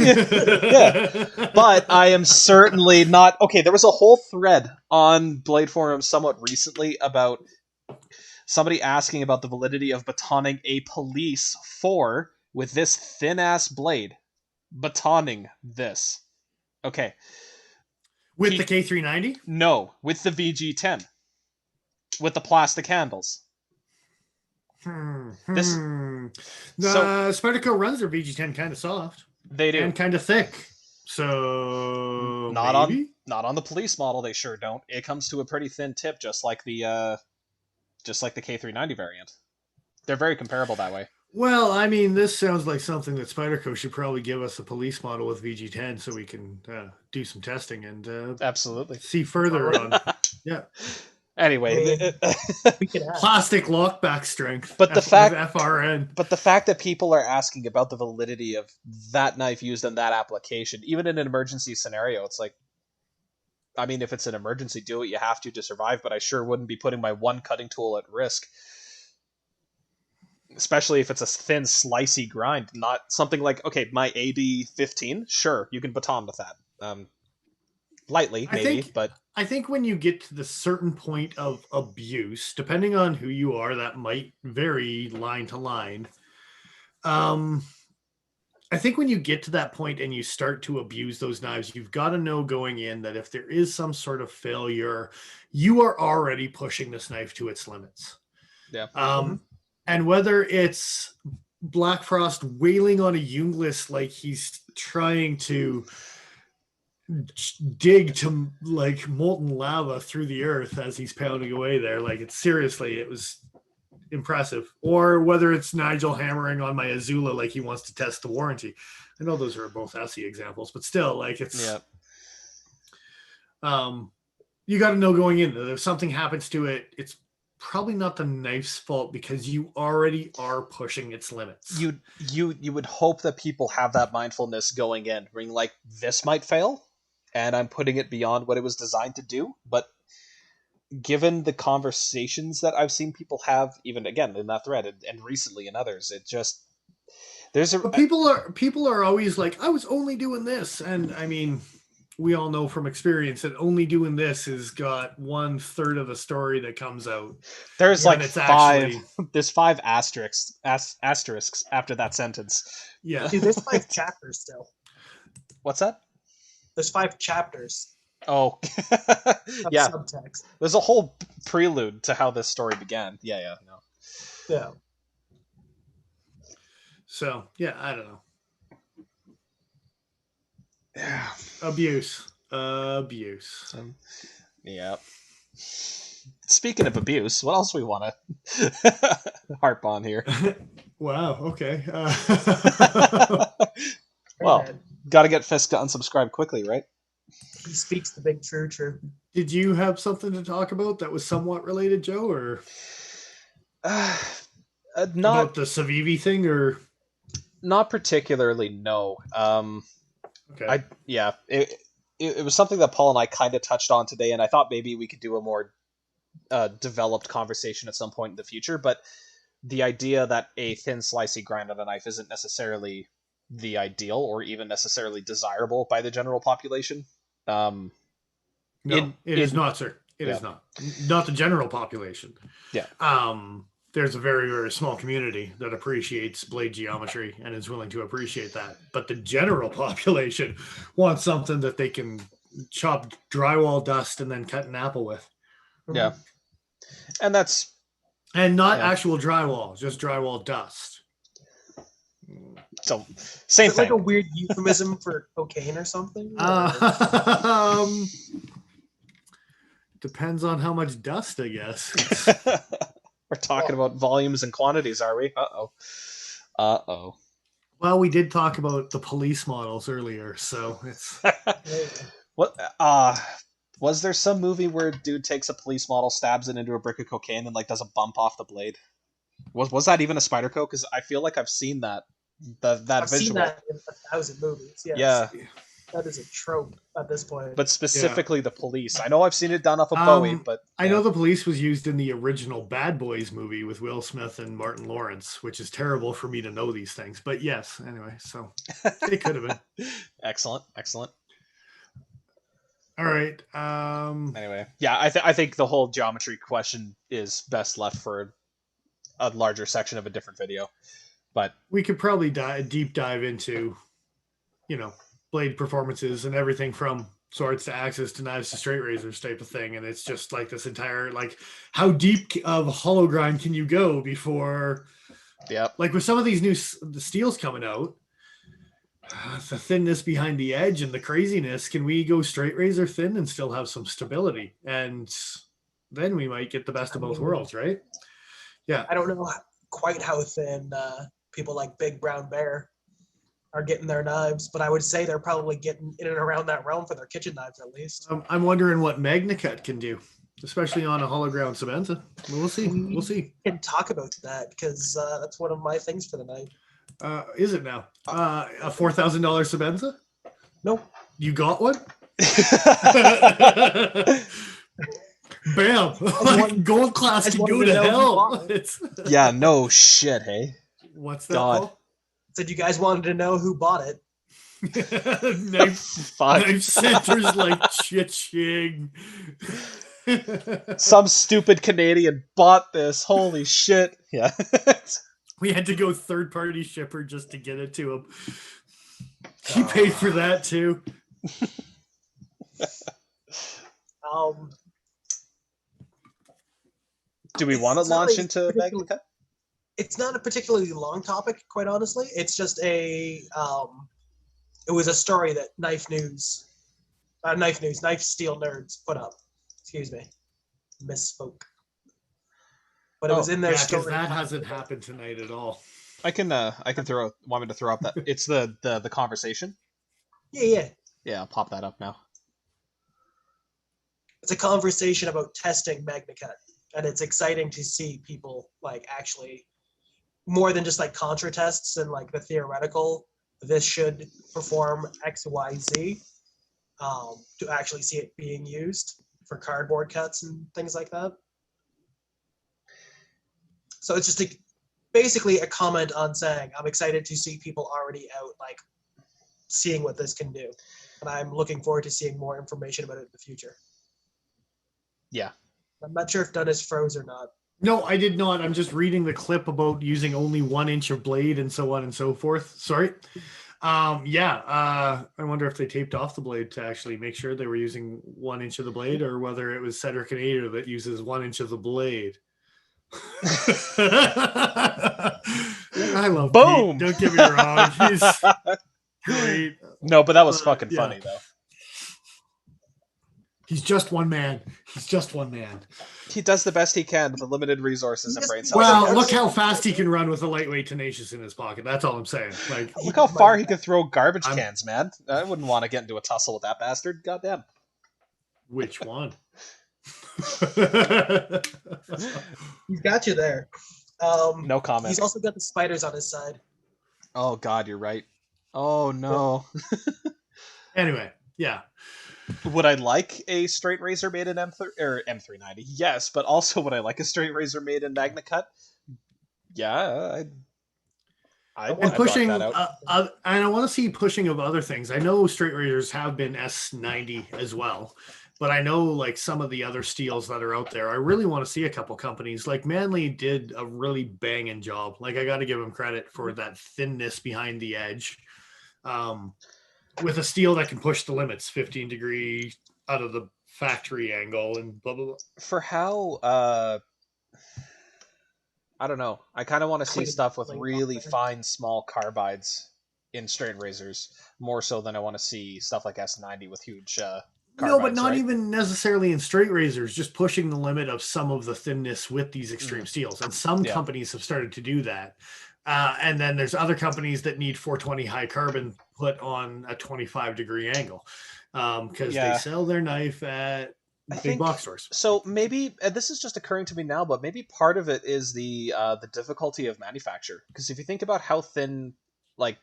it. Yeah. But I am certainly not... Okay, there was a whole thread on Blade Forum somewhat recently about somebody asking about the validity of batoning a Police 4 with this thin-ass blade. Batoning this. Okay. With the K390? No, with the VG10. With the plastic handles. The Spyderco runs their VG10 kind of soft. They do. And kind of thick. So not on the Police model, they sure don't. It comes to a pretty thin tip, just like the K390 variant. They're very comparable that way. Well, I mean, this sounds like something that Spyderco should probably give us a Police model with VG10 so we can do some testing and absolutely see further on. Yeah. Anyway, we can ask. Plastic lockback strength. But the fact FRN. But the fact that people are asking about the validity of that knife used in that application, even in an emergency scenario, it's like, I mean, if it's an emergency, do what you have to survive, but I sure wouldn't be putting my one cutting tool at risk. Especially if it's a thin, slicey grind, not something like, okay, my AD-15, sure, you can baton with that. Lightly, maybe, but... I think when you get to the certain point of abuse, depending on who you are, that might vary line to line. I think when you get to that point and you start to abuse those knives, you've got to know going in that if there is some sort of failure, you are already pushing this knife to its limits. Yeah. And whether it's Black Frost wailing on a Junglist like he's trying to dig to like molten lava through the earth as he's pounding away there, like it's seriously, it was impressive. Or whether it's Nigel hammering on my Azula like he wants to test the warranty. I know those are both SE examples, but still, like it's you got to know going in that if something happens to it, it's probably not the knife's fault because you already are pushing its limits. You would hope that people have that mindfulness going in, being like, this might fail, and I'm putting it beyond what it was designed to do. But given the conversations that I've seen people have, even again in that thread and recently in others, it just people are always like, I was only doing this, and I mean, we all know from experience that only doing this has got 1/3 of the story that comes out. There's like there's 5 asterisks after that sentence. Yeah. Dude, there's 5 chapters still. What's that? There's 5 chapters. Oh. Yeah. Subtext. There's a whole prelude to how this story began. Yeah. So, yeah, I don't know. Yeah. Abuse. Yeah. Speaking of abuse, what else we want to harp on here? Wow. Okay. Well, got to get Fisk to unsubscribe quickly, right? He speaks the big true. Did you have something to talk about that was somewhat related, Joe, or Not about the Civivi thing, or not particularly. No. okay? It was something that Paul and I kind of touched on today, and I thought maybe we could do a more developed conversation at some point in the future. But the idea that a thin, slicey grind on a knife isn't necessarily the ideal or even necessarily desirable by the general population. No, it is not, sir. It is not. Not the general population. Yeah. There's a very, very small community that appreciates blade geometry and is willing to appreciate that. But the general population wants something that they can chop drywall dust and then cut an apple with. Yeah. And that's... And not actual drywall, just drywall dust. So, same thing. Like a weird euphemism for cocaine or something? Depends on how much dust, I guess. We're talking about volumes and quantities, are we? Uh-oh. Well, we did talk about the police models earlier, so it's... What? Was there some movie where a dude takes a police model, stabs it into a brick of cocaine, and like does a bump off the blade? Was that even a Spyderco? Because I feel like I've seen that. I've visual. Seen that in 1,000 movies. Yes. Yeah. That is a trope at this point. But specifically the police. I know I've seen it done off of Bowie, but... I know the police was used in the original Bad Boys movie with Will Smith and Martin Lawrence, which is terrible for me to know these things. But yes, anyway, so it could have been. Excellent. All right. Anyway, yeah, I think the whole geometry question is best left for a larger section of a different video. But we could probably deep dive into, blade performances and everything from swords to axes to knives to straight razors type of thing. And it's just like this entire, like, how deep of hollow grind can you go before, like with some of these new steels coming out, the thinness behind the edge and the craziness, can we go straight razor thin and still have some stability? And then we might get the best of both worlds, right? Yeah. I don't know quite how thin people like Big Brown Bear are getting their knives, but I would say they're probably getting in and around that realm for their kitchen knives at least. I'm wondering what Magnacut can do, especially on a hollow ground Sebenza. We'll see. We'll see. We can talk about that because that's one of my things for the night. Is it now? A $4,000 Sebenza? Nope. You got one? Bam! Like gold class can go to hell. Yeah, no shit, hey. What's that, Paul? Said you guys wanted to know who bought it. Knife centers like cha-ching. Some stupid Canadian bought this. Holy shit. Yeah. We had to go third-party shipper just to get it to him. He paid for that too. Do we want to launch into Magnacut? It's not a particularly long topic, quite honestly. It's just it was a story that Knife Steel Nerds put up. Excuse me. Misspoke. But it was in their story. That hasn't happened tonight at all. I can want me to throw up that. It's the conversation. Yeah. Yeah, I'll pop that up now. It's a conversation about testing Magnacut. And it's exciting to see people like actually more than just like contra tests and like the theoretical, this should perform X, Y, Z, to actually see it being used for cardboard cuts and things like that. So it's just basically a comment on saying, I'm excited to see people already out, like seeing what this can do. And I'm looking forward to seeing more information about it in the future. Yeah. I'm not sure if Dunn froze or not. No, I did not. I'm just reading the clip about using only 1 inch of blade and so on and so forth. Sorry. I wonder if they taped off the blade to actually make sure they were using 1 inch of the blade, or whether it was Cedric and Ader that uses 1 inch of the blade. I love Boom. Pete. Don't get me wrong. He's great. No, but that was fucking funny though. He's just one man. He's just one man. He does the best he can with the limited resources and brain cells. Well, look how fast he can run with a lightweight Tenacious in his pocket. That's all I'm saying. Like, look how far he could throw garbage cans, man. I wouldn't want to get into a tussle with that bastard. Goddamn. Which one? He's got you there. No comment. He's also got the spiders on his side. Oh God, you're right. Oh no. Anyway, yeah. Would I like a straight razor made in M390? Yes, but also would I like a straight razor made in Magnacut? Yeah, I'd pushing, that out. and I want to see pushing of other things. I know straight razors have been S90 as well, but I know like some of the other steels that are out there. I really want to see a couple companies. Like Manly did a really banging job. Like I got to give them credit for that thinness behind the edge. With a steel that can push the limits 15 degree out of the factory angle and blah, blah, blah. For how, I don't know. I kind of want to see stuff with really fine, small carbides in straight razors, more so than I want to see stuff like S90 with huge carbides. No, but not even necessarily in straight razors, just pushing the limit of some of the thinness with these extreme steels. And some companies have started to do that. And then there's other companies that need 420 high carbon put on a 25 degree angle because they sell their knife at big box stores. So maybe, and this is just occurring to me now, but maybe part of it is the difficulty of manufacture. Because if you think about how thin, like,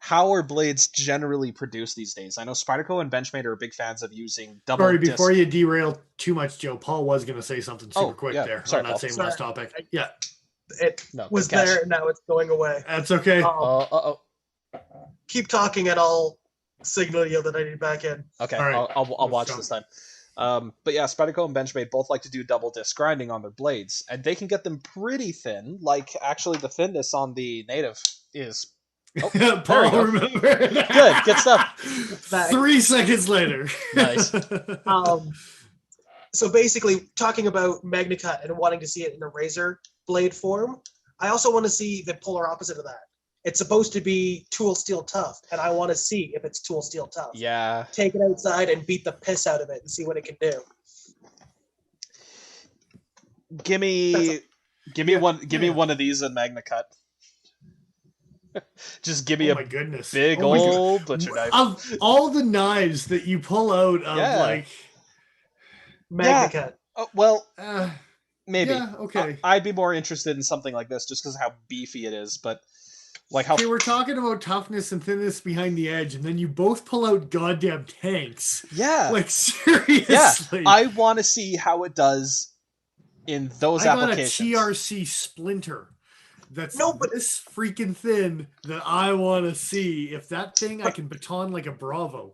how are blades generally produced these days? I know Spyderco and Benchmade are big fans of using double. Sorry, before you derail too much, Joe, Paul was going to say something super quick there on that same last topic. Yeah. It was there, now it's going away. That's okay. Keep talking and I'll signal you that I need back in. Okay, right. I'll watch this time. But yeah, Spyderco and Benchmade both like to do double disc grinding on their blades, and they can get them pretty thin. Like, actually, the thinness on the Native is... Oh, Paul, remember. Good stuff. 3 seconds later. Nice. So basically, talking about Magnacut and wanting to see it in a razor blade form, I also want to see the polar opposite of that. It's supposed to be tool steel tough, and I want to see if it's tool steel tough. Yeah. Take it outside and beat the piss out of it and see what it can do. Give me one of these in Magnacut. Just give me my goodness. Big old butcher knife. Of all the knives that you pull out of like Magnacut. Well, maybe. Yeah, okay. I'd be more interested in something like this just because of how beefy it is, but like how... Okay, we're talking about toughness and thinness behind the edge, and then you both pull out goddamn tanks. Yeah. Like, seriously. Yeah. I want to see how it does in those applications. I got a TRC splinter that's this freaking thin that I want to see if that thing I can baton like a Bravo.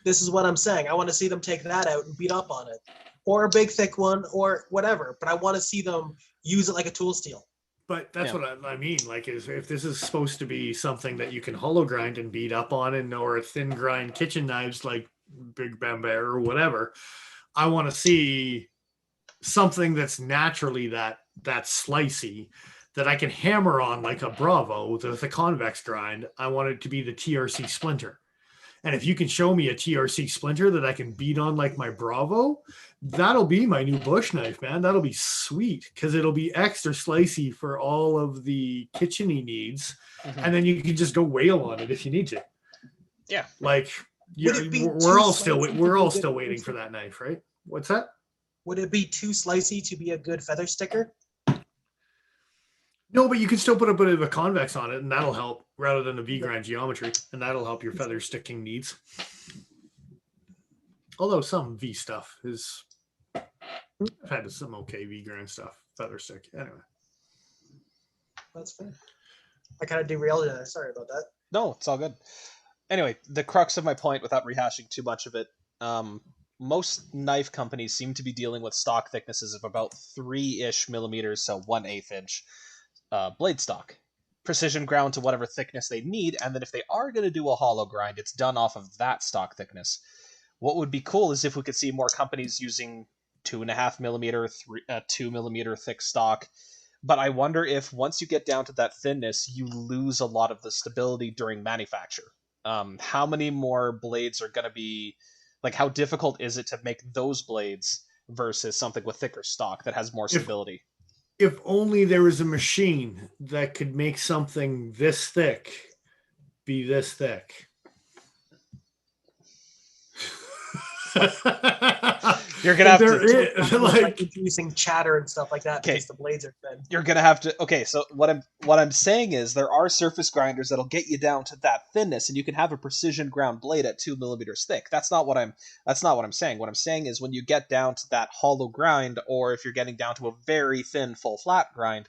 This is what I'm saying. I want to see them take that out and beat up on it. Or a big thick one or whatever. But I want to see them use it like a tool steel. But that's what I mean. Like, if this is supposed to be something that you can hollow grind and beat up on, or thin grind kitchen knives like Big Bamboo or whatever, I want to see something that's naturally that slicey that I can hammer on like a Bravo with a convex grind. I want it to be the TRC splinter. And if you can show me a TRC splinter that I can beat on like my Bravo, that'll be my new bush knife, man. That'll be sweet because it'll be extra slicey for all of the kitcheny needs. Mm-hmm. And then you can just go whale on it if you need to. Yeah. Like, we're all still waiting for that knife, right? What's that? Would it be too slicey to be a good feather sticker? No, but you can still put a bit of a convex on it, and that'll help rather than a V-grind geometry, and that'll help your feather sticking needs. Although some V stuff is... I've had some okay V-grind stuff, feather stick. Anyway. That's fair. I kind of derailed it. Sorry about that. No, it's all good. Anyway, the crux of my point, without rehashing too much of it, most knife companies seem to be dealing with stock thicknesses of about 3-ish millimeters, so 1/8 inch. Blade stock. Precision ground to whatever thickness they need, and then if they are going to do a hollow grind, it's done off of that stock thickness. What would be cool is if we could see more companies using 2.5 millimeter, 2 millimeter thick stock. But I wonder if once you get down to that thinness, you lose a lot of the stability during manufacture. How many more blades are going to be Like, how difficult is it to make those blades versus something with thicker stock that has more stability? If only there was a machine that could make something this thick be this thick. You're gonna have to like introducing chatter and stuff like that because the blades are thin. You're gonna have to. Okay, so what I'm saying is there are surface grinders that'll get you down to that thinness, and you can have a precision ground blade at 2 millimeters thick. That's not what I'm saying. What I'm saying is when you get down to that hollow grind, or if you're getting down to a very thin full flat grind,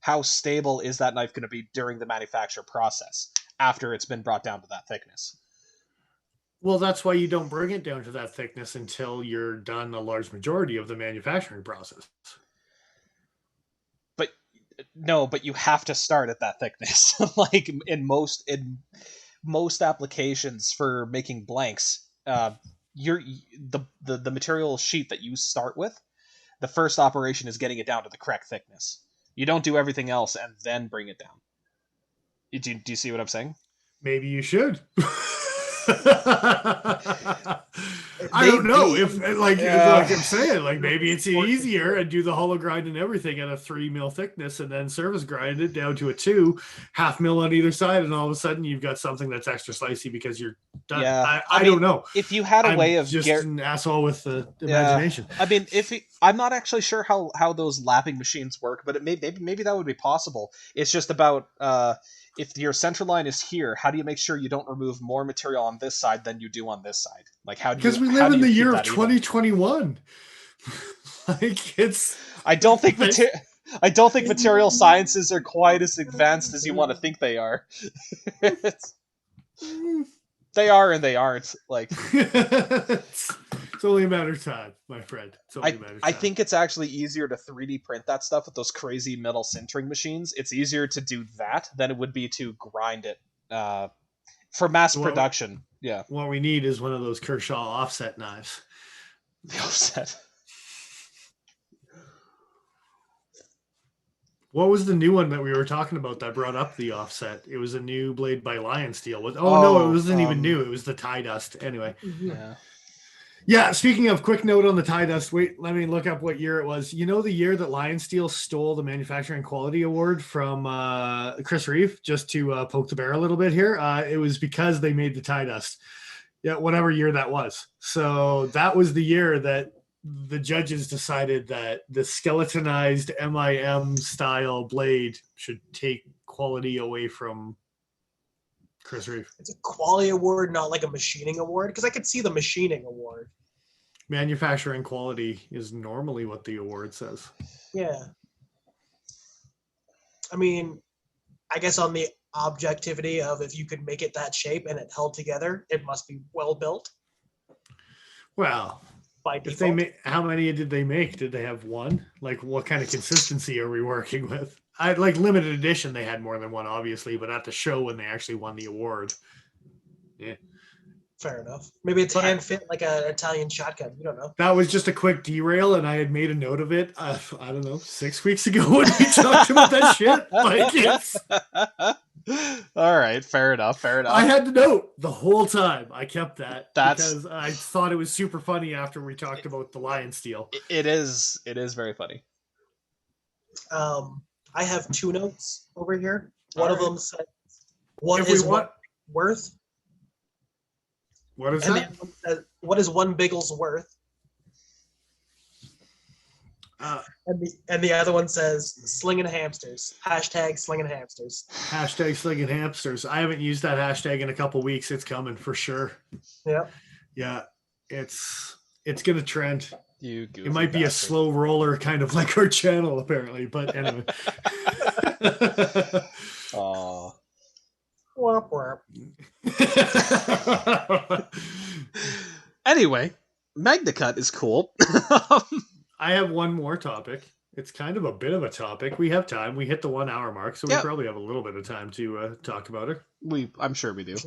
how stable is that knife going to be during the manufacture process after it's been brought down to that thickness? Well, that's why you don't bring it down to that thickness until you're done a large majority of the manufacturing process. But you have to start at that thickness. Like in most applications for making blanks, the material sheet that you start with, the first operation is getting it down to the correct thickness. You don't do everything else and then bring it down. Do you see what I'm saying? Maybe you should. I don't know if like I'm saying, like maybe it's easier and do the hollow grind and everything at a 3 mil thickness and then surface grind it down to a 2.5 mil on either side, and all of a sudden you've got something that's extra slicey because you're done. Yeah, I don't know. If you had a way of just an asshole with the imagination. I mean, I'm not actually sure how those lapping machines work, but maybe that would be possible. It's just about if your center line is here, how do you make sure you don't remove more material on this side than you do on this side? Like, how do you? Because we live in the year of 2021. Like it's. I don't think material sciences are quite as advanced as you want to think they are. They are and they aren't. Like it's only a matter of time, my friend. I think it's actually easier to 3D print that stuff with those crazy metal sintering machines. It's easier to do that than it would be to grind it for mass production. Yeah. What we need is one of those Kershaw offset knives. The offset. What was the new one that we were talking about that brought up the offset? It was a new blade by Lion Steel. No, it wasn't even new. It was the tie dust. Anyway. Yeah. Yeah, speaking of, quick note on the tie dust. Wait, let me look up what year it was. You know the year that Lion Steel stole the Manufacturing Quality Award from Chris Reeve, just to poke the bear a little bit here? It was because they made the tie dust. Yeah, whatever year that was. So that was the year that the judges decided that the skeletonized MIM style blade should take quality away from Chris Reeve. It's a quality award, not like a machining award, because I could see the machining award. Manufacturing quality is normally what the award says. Yeah. I mean, I guess on the objectivity of if you could make it that shape and it held together, it must be well built. Well, by if they how many did they make? Did they have one? Like, what kind of consistency are we working with? Like limited edition, they had more than one, obviously, but at the show when they actually won the award, yeah. Fair enough. Maybe it's hand fit like an Italian shotgun. You don't know. That was just a quick derail, and I had made a note of it. I don't know, 6 weeks ago when we talked about that shit. Like, it's all right, fair enough. I had the note the whole time. I kept that because I thought it was super funny after we talked about the Lion Steel. It is very funny. I have 2 notes over here. One of them says, "What is what worth?" What is that? What is one Biggles worth? And the other one says slinging hamsters. Hashtag slinging hamsters. Hashtag slinging hamsters. I haven't used that hashtag in a couple weeks. It's coming for sure. Yeah. Yeah. It's going to trend. It might be a slow roller, kind of like our channel, apparently. But anyway. Aww. Womp womp. Anyway, Magnacut is cool. I have one more topic. It's kind of a bit of a topic. We have time. We hit the 1 hour mark, so we probably have a little bit of time to talk about it. I'm sure we do.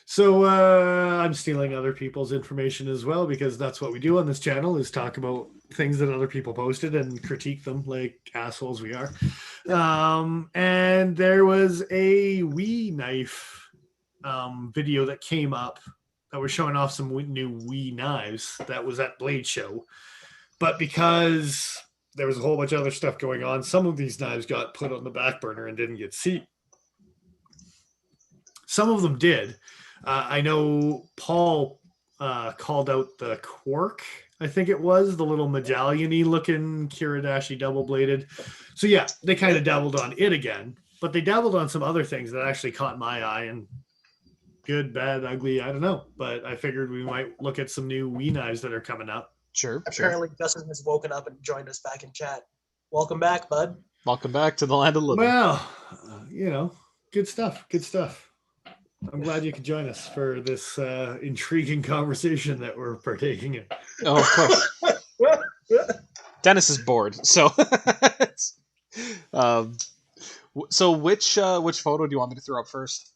So I'm stealing other people's information as well, because that's what we do on this channel, is talk about things that other people posted and critique them like assholes we are. And there was a Wii knife video that came up that was showing off some new Wii knives that was at Bladeshow. But because there was a whole bunch of other stuff going on, some of these knives got put on the back burner and didn't get seen. Some of them did. I know Paul called out the Quark, I think it was, the little medallion-y looking Kiradashi double-bladed. So yeah, they kind of dabbled on it again, but they dabbled on some other things that actually caught my eye, and good, bad, ugly, I don't know. But I figured we might look at some new Wii knives that are coming up. Sure. Apparently, Justin has woken up and joined us back in chat. Welcome back, bud. Welcome back to the land of living. Well, good stuff. Good stuff. I'm glad you could join us for this intriguing conversation that we're partaking in. Oh, of course. Dennis is bored, so. So which photo do you want me to throw up first?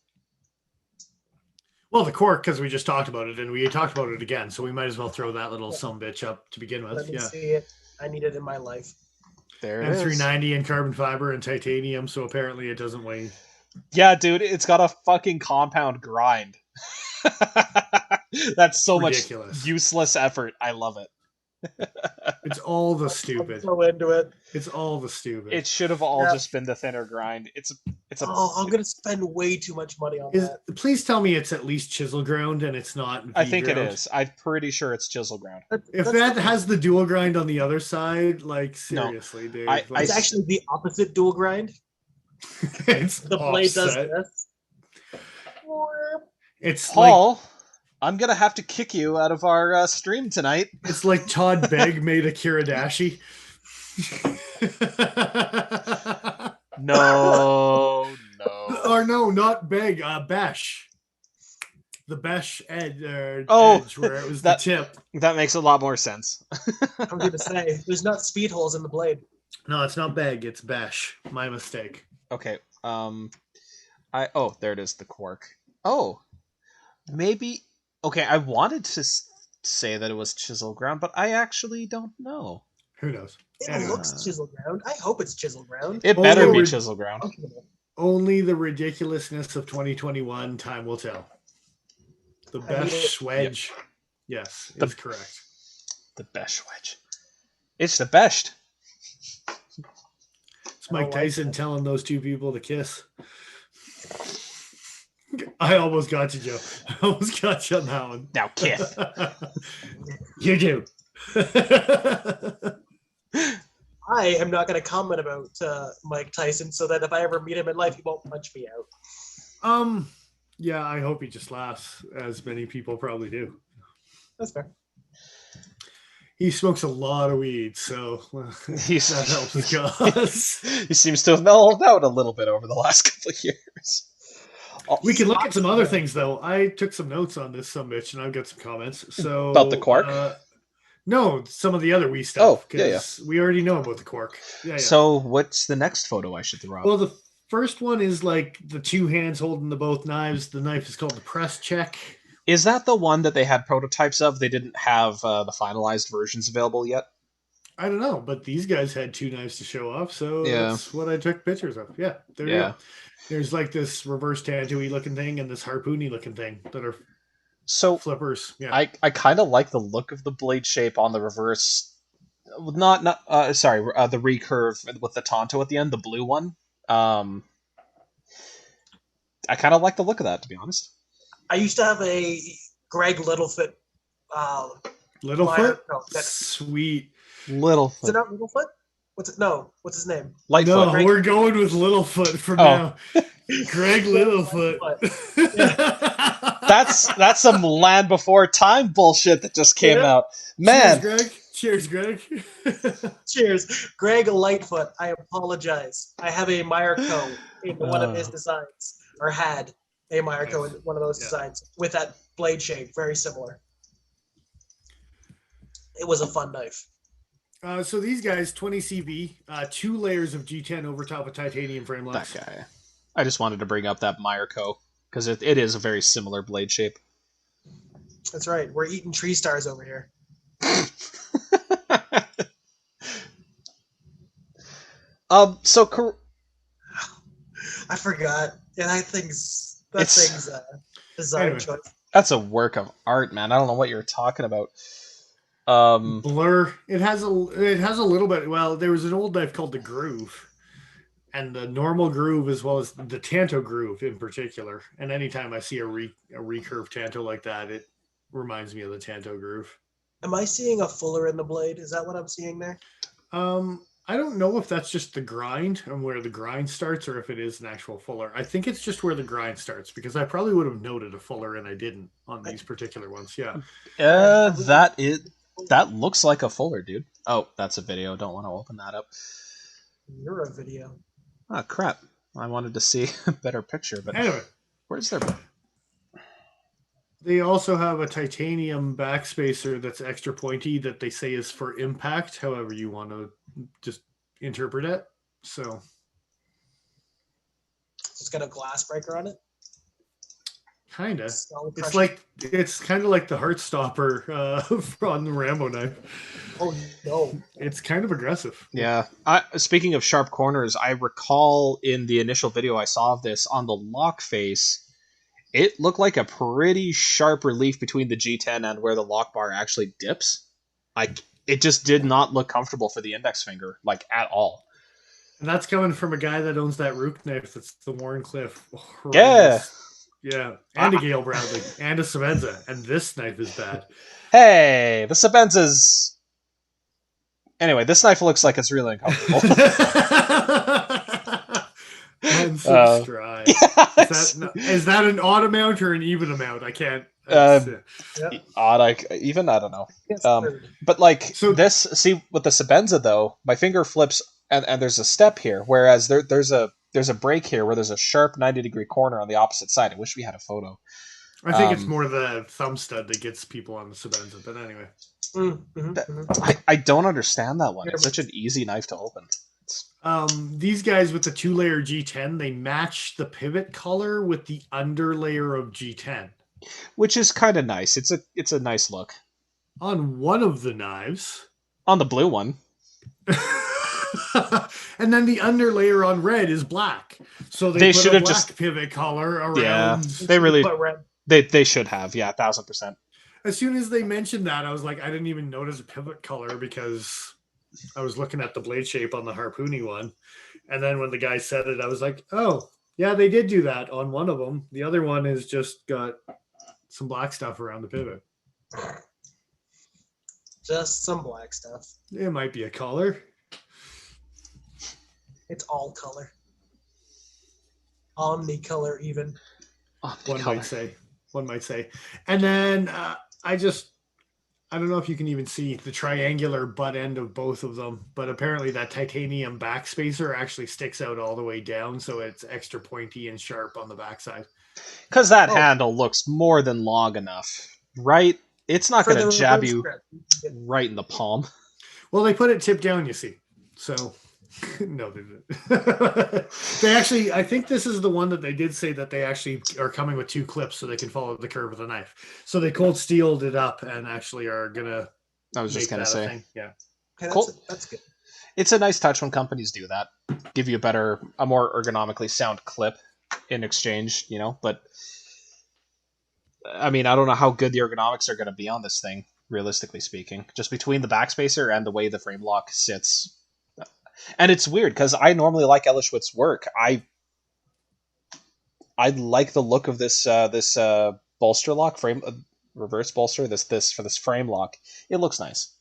Well, the Quark, because we just talked about it, and we talked about it again, so we might as well throw that little sumbitch up to begin with. Let me see it. I need it in my life. There it is. M390 and carbon fiber and titanium, so apparently it doesn't weigh. Yeah, dude, it's got a fucking compound grind. That's so ridiculous. Much useless effort. I love it. It's all the stupid. I'm so into it. It's all the stupid. It should have all just been the thinner grind. I'm gonna spend way too much money on that. Please tell me it's at least chisel ground and it's not. I think it is. I'm pretty sure it's chisel ground. If that has the dual grind on the other side, like seriously, dude. It's actually the opposite dual grind. It's the blade does this. It's Paul. Like, I'm gonna have to kick you out of our stream tonight. It's like Todd Begg made a Kiradashi. No. Or no, not Begg. Besh. The Besh edge where it was the tip. That makes a lot more sense. I'm gonna say there's not speed holes in the blade. No, it's not Begg. It's Besh. My mistake. Okay. There it is. The Quark. Oh, maybe. Okay, I wanted to say that it was chisel ground, but I actually don't know. Who knows? It looks chisel ground. I hope it's chisel ground. It better be chisel ground. Only the ridiculousness of 2021, time will tell. The Besh wedge, yes, is correct. The Besh wedge. It's the best. It's Mike Tyson telling those two people to kiss. I almost got you, Joe. I almost got you on that one. Now kiss. You do. I am not going to comment about Mike Tyson so that if I ever meet him in life, he won't punch me out. Yeah, I hope he just laughs, as many people probably do. That's fair. He smokes a lot of weed, so that helps his cause. He seems to have mellowed out a little bit over the last couple of years. We can look at some other things, though. I took some notes on this sumbitch, and I've got some comments. So about the Quark? No, some of the other Wii stuff. Oh, yeah. We already know about the Quark. Yeah. So what's the next photo I should throw up? Well, the first one is like the two hands holding the both knives. The knife is called the press check. Is that the one that they had prototypes of? They didn't have the finalized versions available yet? I don't know, but these guys had two knives to show off, so that's what I took pictures of. Yeah, there you go. There's like this reverse tattoo-y looking thing and this harpoony looking thing that are flippers. Yeah, I kind of like the look of the blade shape on the reverse. The recurve with the Tonto at the end, the blue one. I kind of like the look of that, to be honest. I used to have a Greg Littlefoot. Littlefoot? Sweet. Littlefoot. Is it not Littlefoot? What's his name? Lightfoot. No, we're going with Littlefoot for now. Greg Littlefoot. That's some Land Before Time bullshit that just came out. Man. Cheers, Greg. Cheers. Greg Lightfoot, I apologize. I have a Mirko in one of his designs, or had a Mirko in one of those designs with that blade shape, very similar. It was a fun knife. So these guys, 20 CV, 2 layers of G10 over top of titanium frame locks. That guy. I just wanted to bring up that Mirko because it is a very similar blade shape. That's right. We're eating tree stars over here. I forgot. Yeah, that thing's design choice. That's a work of art, man. I don't know what you're talking about. Blur. It has a little bit. Well, there was an old knife called the Groove, and the normal groove as well as the Tanto groove in particular. And anytime I see a recurve Tanto like that, it reminds me of the Tanto groove. Am I seeing a fuller in the blade? Is that what I'm seeing there? I don't know if that's just the grind and where the grind starts, or if it is an actual fuller. I think it's just where the grind starts, because I probably would have noted a fuller and I didn't on these particular ones. Yeah. That looks like a fuller, dude. Oh, that's a video. Don't want to open that up. You're a video. Oh, crap. I wanted to see a better picture, but anyway, where's their... They also have a titanium backspacer that's extra pointy that they say is for impact, however you want to just interpret it. So it's got a glass breaker on it. Kind of. It's kind of like the Heartstopper on the Rambo knife. Oh no! It's kind of aggressive. Yeah. Speaking of sharp corners, I recall in the initial video I saw of this on the lock face, it looked like a pretty sharp relief between the G10 and where the lock bar actually dips. Like, it just did not look comfortable for the index finger, like, at all. And that's coming from a guy that owns that Rook knife. That's the Warncliffe. Yeah. Yeah. And a Gale Bradley. And a Savenza. And this knife is bad. Hey, the Savenza's... Anyway, this knife looks like it's really uncomfortable. Unsubscribe. Is that an odd amount or an even amount? I can't. Odd, even, I don't know. But like, so this, see, with the Sabenza though, my finger flips and there's a step here, whereas there's a break here where there's a sharp 90-degree corner on the opposite side. I wish we had a photo. I think it's more the thumb stud that gets people on the Sabenza, but anyway. I don't understand that one. It's such an easy knife to open. These guys with the 2-layer G10, they match the pivot color with the underlayer of G10, which is kind of nice. It's a nice look. On one of the knives, on the blue one, and then the underlayer on red is black. So they put a black pivot color around. Yeah, they really they should have. Yeah, 1000%. As soon as they mentioned that, I was like, I didn't even notice a pivot color because I was looking at the blade shape on the Harpoony one. And then when the guy said it, I was like, oh, yeah, they did do that on one of them. The other one has just got some black stuff around the pivot. Just some black stuff. It might be a color. It's all color. Omnicolor even. One might say. And then I don't know if you can even see the triangular butt end of both of them, but apparently that titanium backspacer actually sticks out all the way down, so it's extra pointy and sharp on the backside. Because that handle looks more than long enough, right? It's not going to jab you right in the palm. Well, they put it tip down, you see. So, no, they didn't. They actually, I think this is the one that they did say that they actually are coming with 2 clips so they can follow the curve of the knife. So they cold steeled it up and actually are going to. I was just going to say. Yeah. Okay, that's good. It's a nice touch when companies do that. Give you a more ergonomically sound clip in exchange, you know, but I mean, I don't know how good the ergonomics are going to be on this thing, realistically speaking, just between the backspacer and the way the frame lock sits. And it's weird because I normally like Elishwitz's work. I like the look of this bolster lock frame, reverse bolster. This for this frame lock, it looks nice.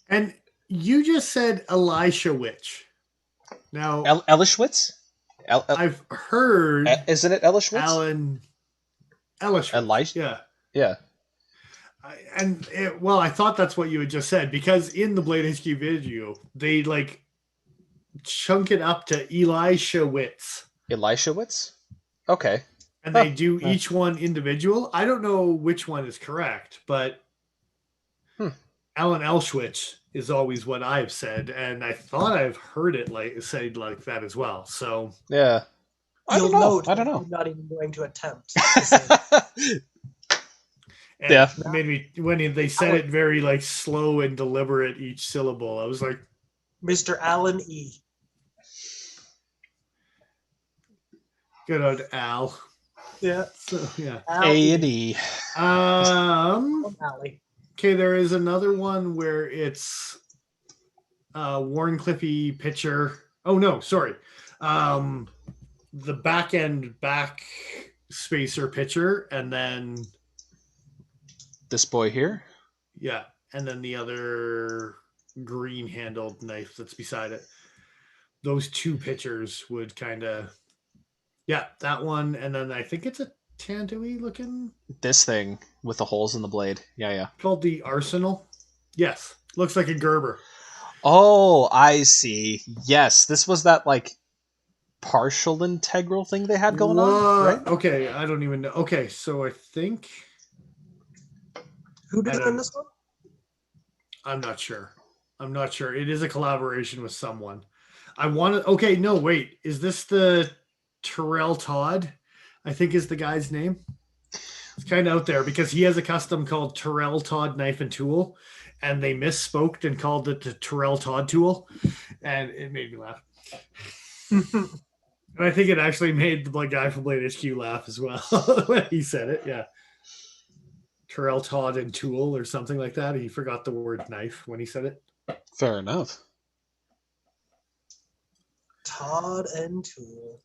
And you just said Elisha Witch. Now Elishwitz. I've heard. Isn't it Elishwitz? Alan Elishwitz. Elisha. Yeah. I thought that's what you had just said, because in the Blade HQ video, they like chunk it up to Elisha Witz. Elisha Witz? Okay. And they do each one individual. I don't know which one is correct, but Alan Elshwitz is always what I've said, and I thought I've heard it said like that as well. So yeah, I don't know. I'm not even going to attempt. To say yeah, made me when they said it very like slow and deliberate each syllable. I was like, Mr. Alan E. Good old Al. Yeah. So yeah. A&E. Okay, there is another one where it's Warren Cliffy pitcher. Oh no, sorry. The back spacer pitcher, and then This boy here. yeah, and then the other green handled knife that's beside it. Those two pitchers would kind of, yeah, that one, and then I think it's a Tantui looking. This thing with the holes in the blade. Yeah. Called the Arsenal. Yes, looks like a Gerber. Oh, I see. Yes, this was that like partial integral thing they had going on, right? Okay, I don't even know. Okay, so I think who did it in this one? I'm not sure. It is a collaboration with someone. I want to. Okay, no, wait. Is this the Terrell Todd? I think is the guy's name. It's kind of out there because he has a custom called Terrell Todd Knife and Tool, and they misspoke and called it the Terrell Todd Tool, and it made me laugh. And I think it actually made the guy from Blade HQ laugh as well when he said it. Yeah. Terrell Todd and Tool or something like that. He forgot the word knife when he said it. Fair enough. Todd and Tool.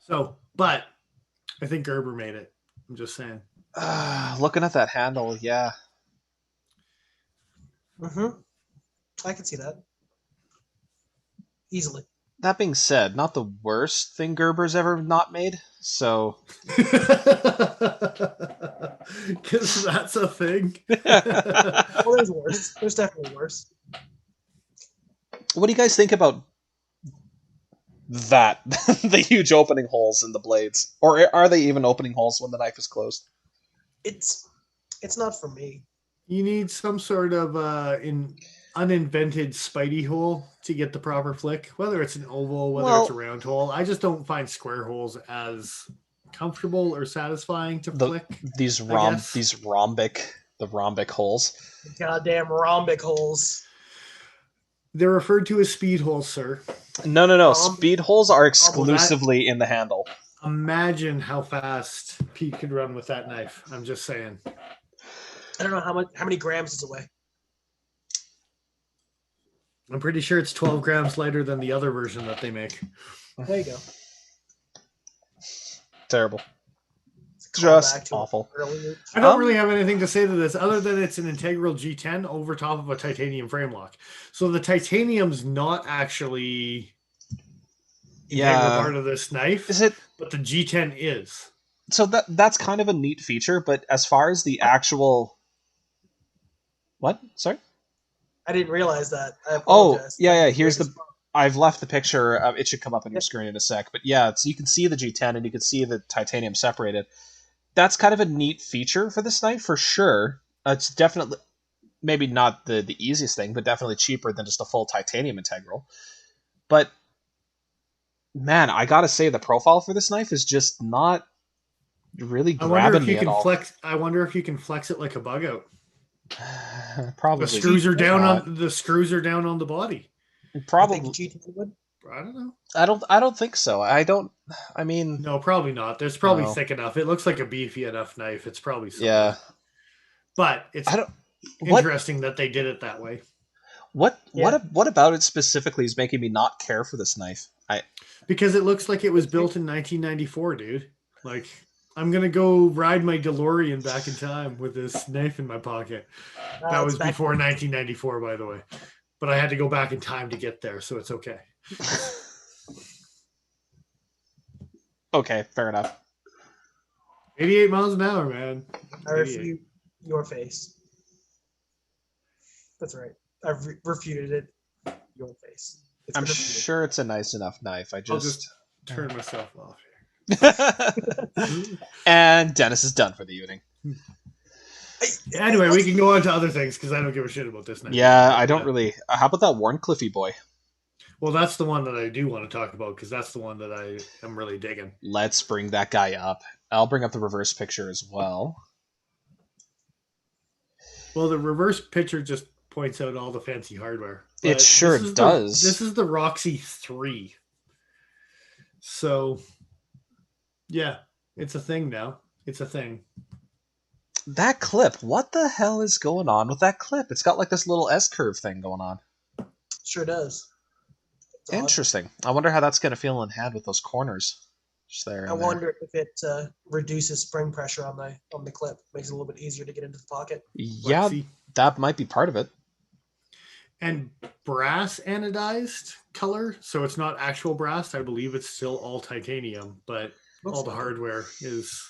So, but I think Gerber made it. I'm just saying. Looking at that handle, yeah. I can see that. Easily. That being said, not the worst thing Gerber's ever not made, so... Because that's a thing. Well, there's worse. There's definitely worse. What do you guys think about that? The huge opening holes in the blades? Or are they even opening holes when the knife is closed? It's not for me. You need some sort of uninvented Spidey hole to get the proper flick, whether it's an oval, whether it's a round hole. I just don't find square holes as comfortable or satisfying to flick. These rhombic holes. Goddamn rhombic holes. They're referred to as speed holes, sir. No. Speed holes are exclusively in the handle. Imagine how fast Pete could run with that knife. I'm just saying. I don't know how many grams does it weigh. I'm pretty sure it's 12 grams lighter than the other version that they make. There you go. Terrible. Just awful. I don't really have anything to say to this other than it's an integral G10 over top of a titanium frame lock. So the titanium's not actually integral part of this knife. Is it? But the G10 is. So that's kind of a neat feature, but as far as the actual... What? Sorry? I didn't realize that. I apologize. Oh, yeah. Here's the... I've left the picture. It should come up on your screen in a sec. But yeah, so you can see the G10 and you can see the titanium separated. That's kind of a neat feature for this knife, for sure. It's definitely... Maybe not the easiest thing, but definitely cheaper than just a full titanium integral. But, man, I gotta say, the profile for this knife is just not really grabbing me at all. I wonder if you can flex it like a bug out. Probably. The screws are down on the body. Probably. I don't know. I don't think so. I mean, no, probably not. There's probably thick enough. It looks like a beefy enough knife. It's probably something. Yeah. But it's interesting that they did it that way. What about it specifically is making me not care for this knife? Because it looks like it was built in 1994, dude. Like, I'm gonna go ride my DeLorean back in time with this knife in my pocket. That was before 1994, by the way. But I had to go back in time to get there, so it's okay. Okay, fair enough. 88 miles an hour, man. I refute your face. That's right. I've refuted it. Your face. I'm sure it's a nice enough knife. I'll just turn myself off here. And Dennis is done for the evening. Anyway, we can go on to other things because I don't give a shit about this knife. Yeah, I don't really. How about that Warren Cliffy boy? Well, that's the one that I do want to talk about because that's the one that I am really digging. Let's bring that guy up. I'll bring up the reverse picture as well. Well, the reverse picture just points out all the fancy hardware. It sure does. This is the Roxy 3. So, Yeah, it's a thing now. It's a thing. That clip, what the hell is going on with that clip? It's got like this little S-curve thing going on. Sure does. It's Interesting. Odd. I wonder how that's going to feel in hand with those corners. Just there. I wonder if it reduces spring pressure on the clip, makes it a little bit easier to get into the pocket. Yeah, that might be part of it. And brass anodized color, so it's not actual brass. I believe it's still all titanium, but all the hardware is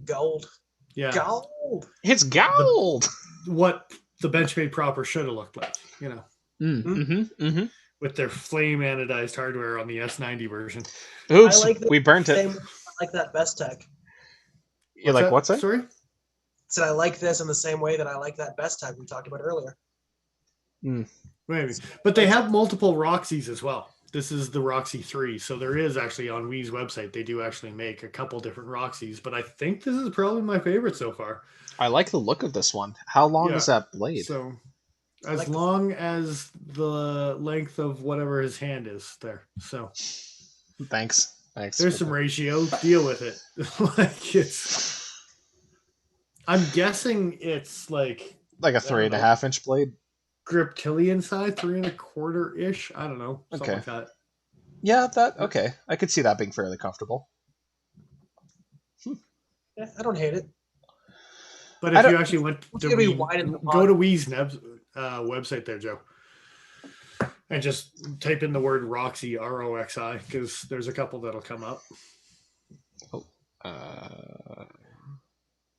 gold. Yeah, gold. It's gold. What the Benchmade proper should have looked like, you know. With their flame anodized hardware on the S90 version. Oops, we burnt it. I like that Best Tech. You like what's that? Sorry? Said I like this in the same way that I like that Best Tech we talked about earlier. Maybe. But they have multiple Roxys as well. This is the Roxy 3. So there is actually on Wii's website, they do actually make a couple different Roxys. But I think this is probably my favorite so far. I like the look of this one. How long is that blade? So as long as the length of whatever his hand is there. So Thanks. There's some ratio. Deal with it. I'm guessing it's like a 3.5 inch blade. Griptilian size, 3 1/4 ish. I don't know. Something like that. Yeah, okay. I could see that being fairly comfortable. Yeah, I don't hate it. But if you actually went to go to Wii's website there, Joe, and just type in the word Roxy, ROXI, because there's a couple that'll come up. Oh,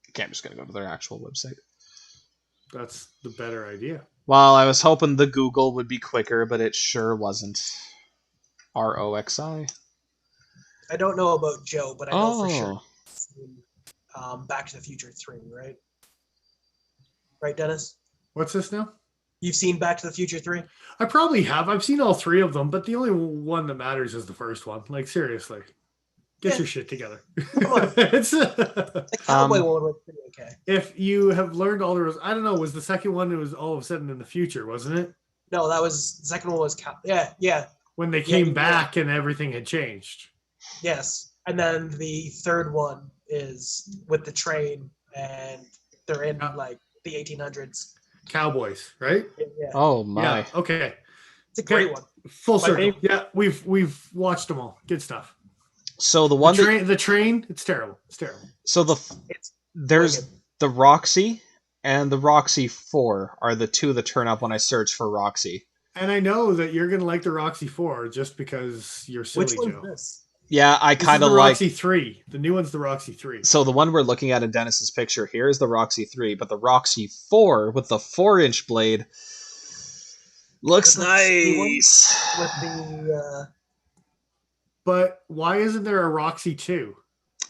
okay, I'm just gonna go to their actual website. That's the better idea. Well, I was hoping the Google would be quicker, but it sure wasn't. ROXI. I don't know about Joe, but I know for sure. Back to the Future 3, right? Right, Dennis? What's this now? You've seen Back to the Future 3? I probably have. I've seen all 3 of them, but the only one that matters is the first one. Like, seriously. Get your shit together. Come on. The cowboy one was pretty okay. If you have learned all the rules, I don't know, was the second one, it was all of a sudden in the future, wasn't it? No, the second one was, yeah. When they came back and everything had changed. Yes. And then the third one is with the train, and they're in like the 1800s. Cowboys, right? Yeah. Oh my. Yeah, okay. It's a great one. Full circle. Yeah, we've watched them all. Good stuff. So the one the train, it's terrible. It's terrible. So there's the Roxy and the Roxy 4 are the two that turn up when I search for Roxy. And I know that you're gonna like the Roxy 4 just because you're silly, Which one's Joe. This? Yeah, I kind of like Roxy 3. The new one's the Roxy 3. So the one we're looking at in Dennis's picture here is the Roxy 3, but the Roxy 4 with the 4-inch blade looks nice. With the But why isn't there a Roxy 2?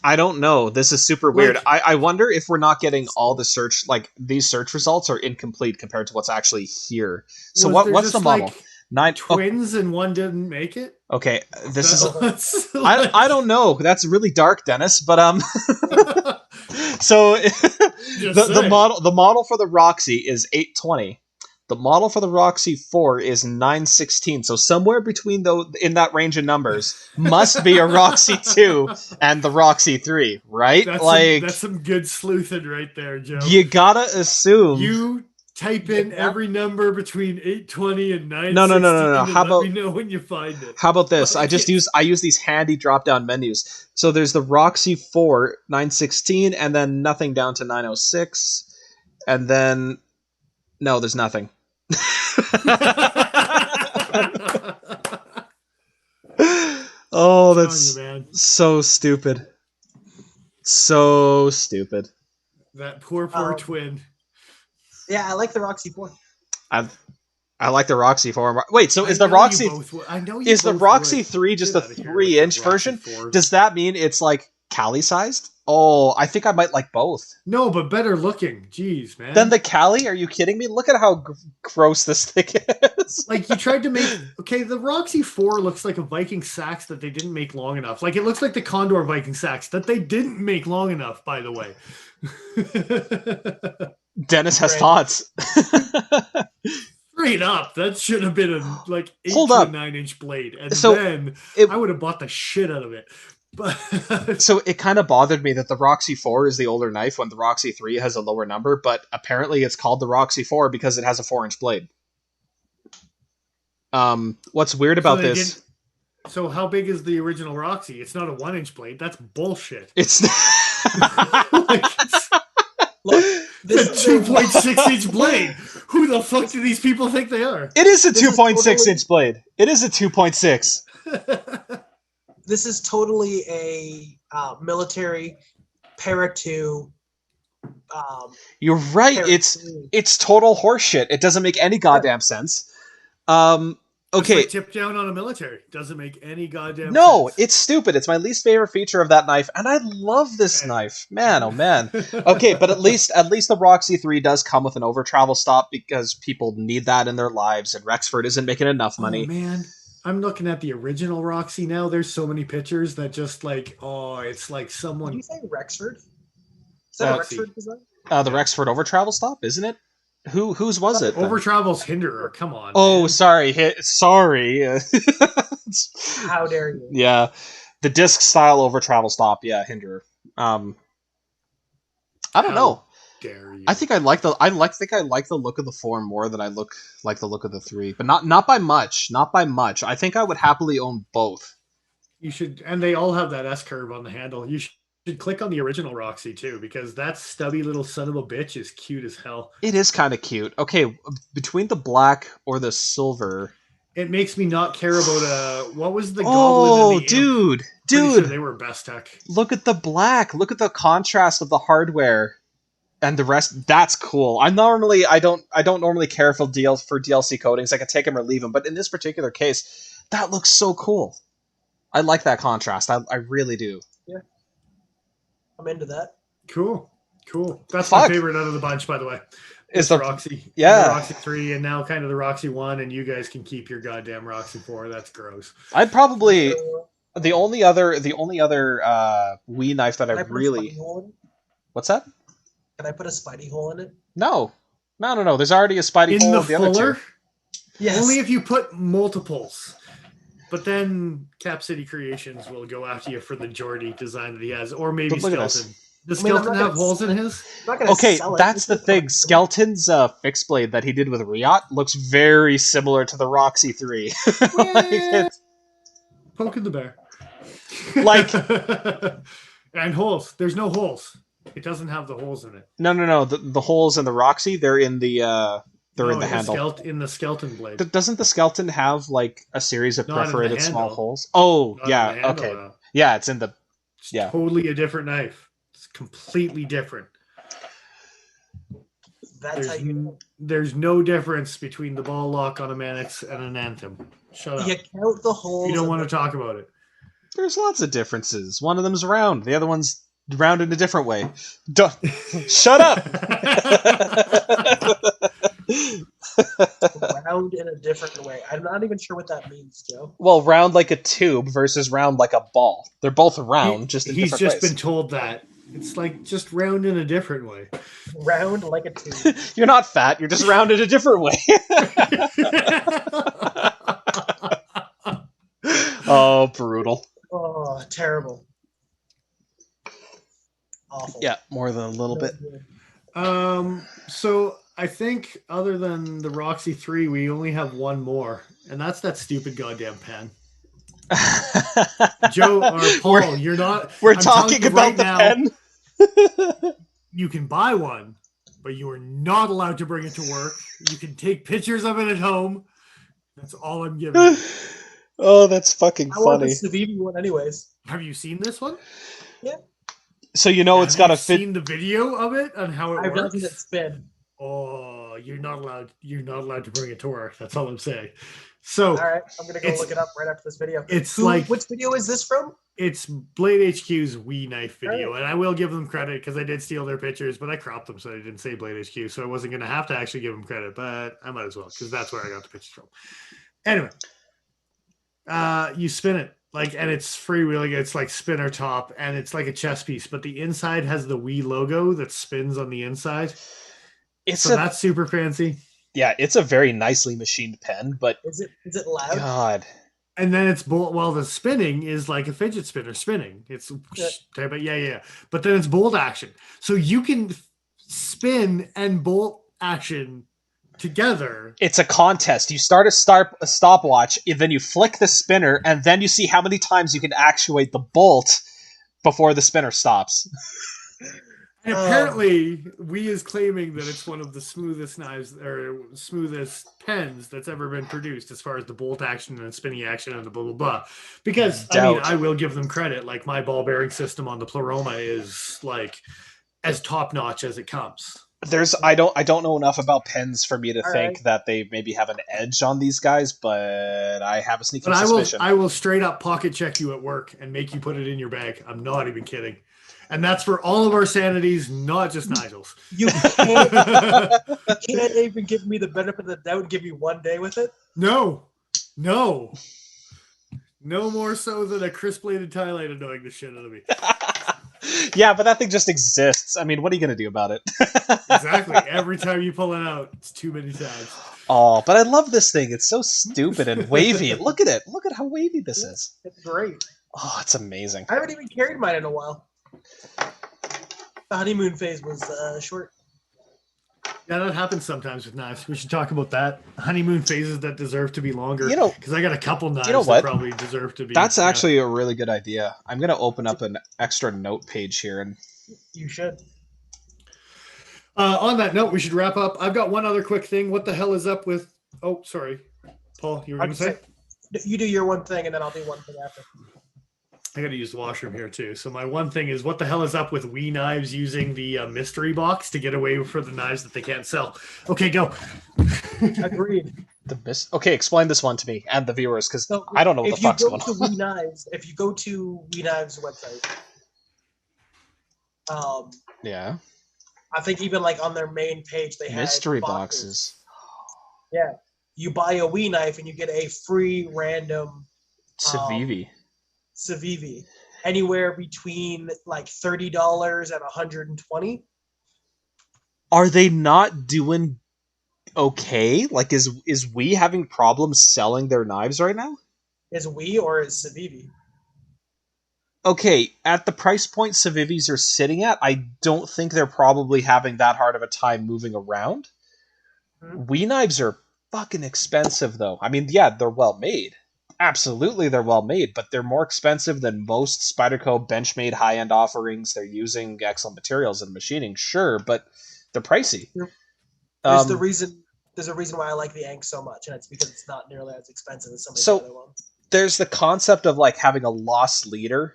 I don't know. This is super weird. I wonder if we're not getting all the search, like these search results are incomplete compared to what's actually here. So what's the model? Like twins and one didn't make it? Okay, this is I don't know. That's really dark, Dennis, but so the model for the Roxy is 820. The model for the Roxy 4 is 916. So somewhere between in that range of numbers must be a Roxy 2 and the Roxy 3, right? That's some good sleuthing right there, Joe. You gotta assume you type in every number between 820 and 916. No. How about let me know when you find it? How about this? I use these handy drop-down menus. So there's the Roxy 4 916 and then nothing down to 906 and then no, there's nothing. Oh, that's so stupid. So stupid. That poor twin. Yeah, I like the Roxy 4. I like the Roxy 4. Wait, so is the Roxy is the Roxy 3 just a 3-inch version? Does that mean it's like Cali sized? Oh, I think I might like both. No, but better looking. Jeez, man. Then the Cali? Are you kidding me? Look at how gross this thing is. Like, you tried to make... Okay, the Roxy 4 looks like a Viking sax that they didn't make long enough. Like, it looks like the Condor Viking sax that they didn't make long enough, by the way. Dennis has thoughts. Straight up, that should have been a 8 to 9-inch blade. And so then I would have bought the shit out of it. But So it kind of bothered me that the Roxy 4 is the older knife when the Roxy 3 has a lower number, but apparently it's called the Roxy 4 because it has a 4-inch blade. What's weird about this? So how big is the original Roxy? It's not a 1-inch blade. That's bullshit. It's Look, this is a 2.6-inch blade. Who the fuck do these people think they are? It is a 2.6-inch blade. It is a 2.6. This is totally a military para 2. You're right. Para It's total horseshit. It doesn't make any goddamn sense. Okay. Like tip down on a military. Doesn't make any goddamn No, sense. it's stupid. It's my least favorite feature of that knife, and I love this knife. Man, oh man. Okay, but at least the Roxy 3 does come with an over travel stop because people need that in their lives, and Rexford isn't making enough money. Oh man. I'm looking at the original Roxy now. There's so many pictures that just like, oh, it's like someone. Did you say Rexford? Is that a Rexford design? The Rexford over travel stop, isn't it? Whose was it? Over travel's Hinderer. Come on. Oh, man. sorry. How dare you? Yeah, the disc style over travel stop. Yeah, Hinderer. I don't know. Dare you? I think I like the look of the 4 more than I like the look of the 3, but not by much. Not by much. I think I would happily own both. You should, and they all have that S curve on the handle. You should click on the original Roxy too, because that stubby little son of a bitch is cute as hell. It is kind of cute. Okay, between the black or the silver, it makes me not care about what was the goblin? Oh, dude, sure they were best tech. Look at the black. Look at the contrast of the hardware. And the rest, that's cool. I don't normally care for DLC coatings. I can take them or leave them, but in this particular case, that looks so cool. I like that contrast. I really do. Yeah, I'm into that. Cool. That's my favorite out of the bunch, by the way. Is the Roxy? Yeah, the Roxy 3, and now kind of the Roxy 1, and you guys can keep your goddamn Roxy 4. That's gross. I'd probably the only other Wii knife that I really. What's that? Can I put a Spidey hole in it? No. There's already a Spidey hole in the other two. Yes. Only if you put multiples. But then Cap City Creations will go after you for the Geordie design that he has, or maybe Skeleton. Does Skeleton have holes in his? Okay, that's the thing. Skeleton's fixed blade that he did with Riot looks very similar to the Roxy 3. Poking the bear. Like, and holes. There's no holes. It doesn't have the holes in it. No. The holes in the Roxy, they're in the in the handle. In the skeleton blade. Doesn't the skeleton have like a series of perforated small holes? Oh, yeah. Okay. Yeah, it's in the. It's totally a different knife. It's completely different. There's no difference between the ball lock on a Manix and an Anthem. Shut up. You count the holes. You don't want to talk about it. There's lots of differences. One of them's round. The other one's round in a different way. Shut up! Round in a different way. I'm not even sure what that means, Joe. Well, round like a tube versus round like a ball. They're both round, just in different ways. He's just been told that. It's like just round in a different way. Round like a tube. You're not fat. You're just round in a different way. Oh, brutal. Oh, terrible. Awful. Yeah, more than a little bit. So I think other than the Roxy 3, we only have one more, and that's that stupid goddamn pen. Joe or Paul, you're not. We're talking about the pen. You can buy one, but you are not allowed to bring it to work. You can take pictures of it at home. That's all I'm giving you. Oh, that's fucking funny. I want the Civivi one anyways. Have you seen this one? Yeah. So it's got to fit. Seen the video of it and how it works? I've seen it spin. Oh, you're not allowed to bring it to work. That's all I'm saying. So, all right, I'm gonna go look it up right after this video. Which video is this from? It's Blade HQ's Wii knife video, and I will give them credit because I did steal their pictures, but I cropped them so I didn't say Blade HQ, so I wasn't gonna have to actually give them credit, but I might as well because that's where I got the pictures from. Anyway, you spin it and it's freewheeling. It's like spinner top, and it's like a chess piece, but the inside has the Wii logo that spins on the inside. That's super fancy. Yeah, it's a very nicely machined pen, but is it loud? God, And then it's bolt. Well, the spinning is like a fidget spinner spinning. It's Yeah. type of yeah. But then it's bolt action, so you can spin and bolt action together. It's a contest. You start a stopwatch, and then you flick the spinner, and then you see how many times you can actuate the bolt before the spinner stops. And apparently, we is claiming that it's one of the smoothest knives or smoothest pens that's ever been produced as far as the bolt action and spinning action and the blah blah blah. Because I mean, I will give them credit. Like my ball bearing system on the Pleroma is like as top notch as it comes. I don't know enough about pens for me to think that they maybe have an edge on these guys, but I have a sneaking suspicion. I will straight up pocket check you at work and make you put it in your bag. I'm not even kidding. And that's for all of our sanities, not just Nigel's. You can't even give me the benefit of the doubt and give me 1 day with it? No. No more so than a crisp-bladed tie light annoying the shit out of me. Yeah, but that thing just exists. I mean, what are you going to do about it? Exactly. Every time you pull it out, it's too many times. Oh, but I love this thing. It's so stupid and wavy. Look at it. Look at how wavy this is. It's great. Oh, it's amazing. I haven't even carried mine in a while. The honeymoon phase was short. Yeah, that happens sometimes with knives. We should talk about that. Honeymoon phases that deserve to be longer. You know, because I got a couple knives that probably deserve to be. That's actually a really good idea. I'm going to open up an extra note page here. And you should. On that note, we should wrap up. I've got one other quick thing. What the hell is up with... Oh, sorry. Paul, you were going to say? You do your one thing, and then I'll do one thing after. I got to use the washroom here too. So my one thing is, what the hell is up with Wii Knives using the mystery box to get away for the knives that they can't sell? Okay, go. Agreed. Okay, explain this one to me and the viewers, because I don't know what the fuck's going on. If you go to Wii Knives website, yeah, I think even like on their main page they have mystery boxes. Yeah, you buy a Wii knife and you get a free random Civivi, anywhere between like $30 and $120. Are they not doing okay? Like, is Wii having problems selling their knives right now? Is Wii or is Civivi? Okay, at the price point Civivis are sitting at, I don't think they're probably having that hard of a time moving around. Wii knives are fucking expensive, though. I mean, yeah, they're well made. Absolutely, they're well made, but they're more expensive than most Spyderco Benchmade high-end offerings. They're using excellent materials and machining, sure, but they're pricey. There's a reason why I like the Ank so much, and it's because it's not nearly as expensive as some of the other ones. There's the concept of like having a loss leader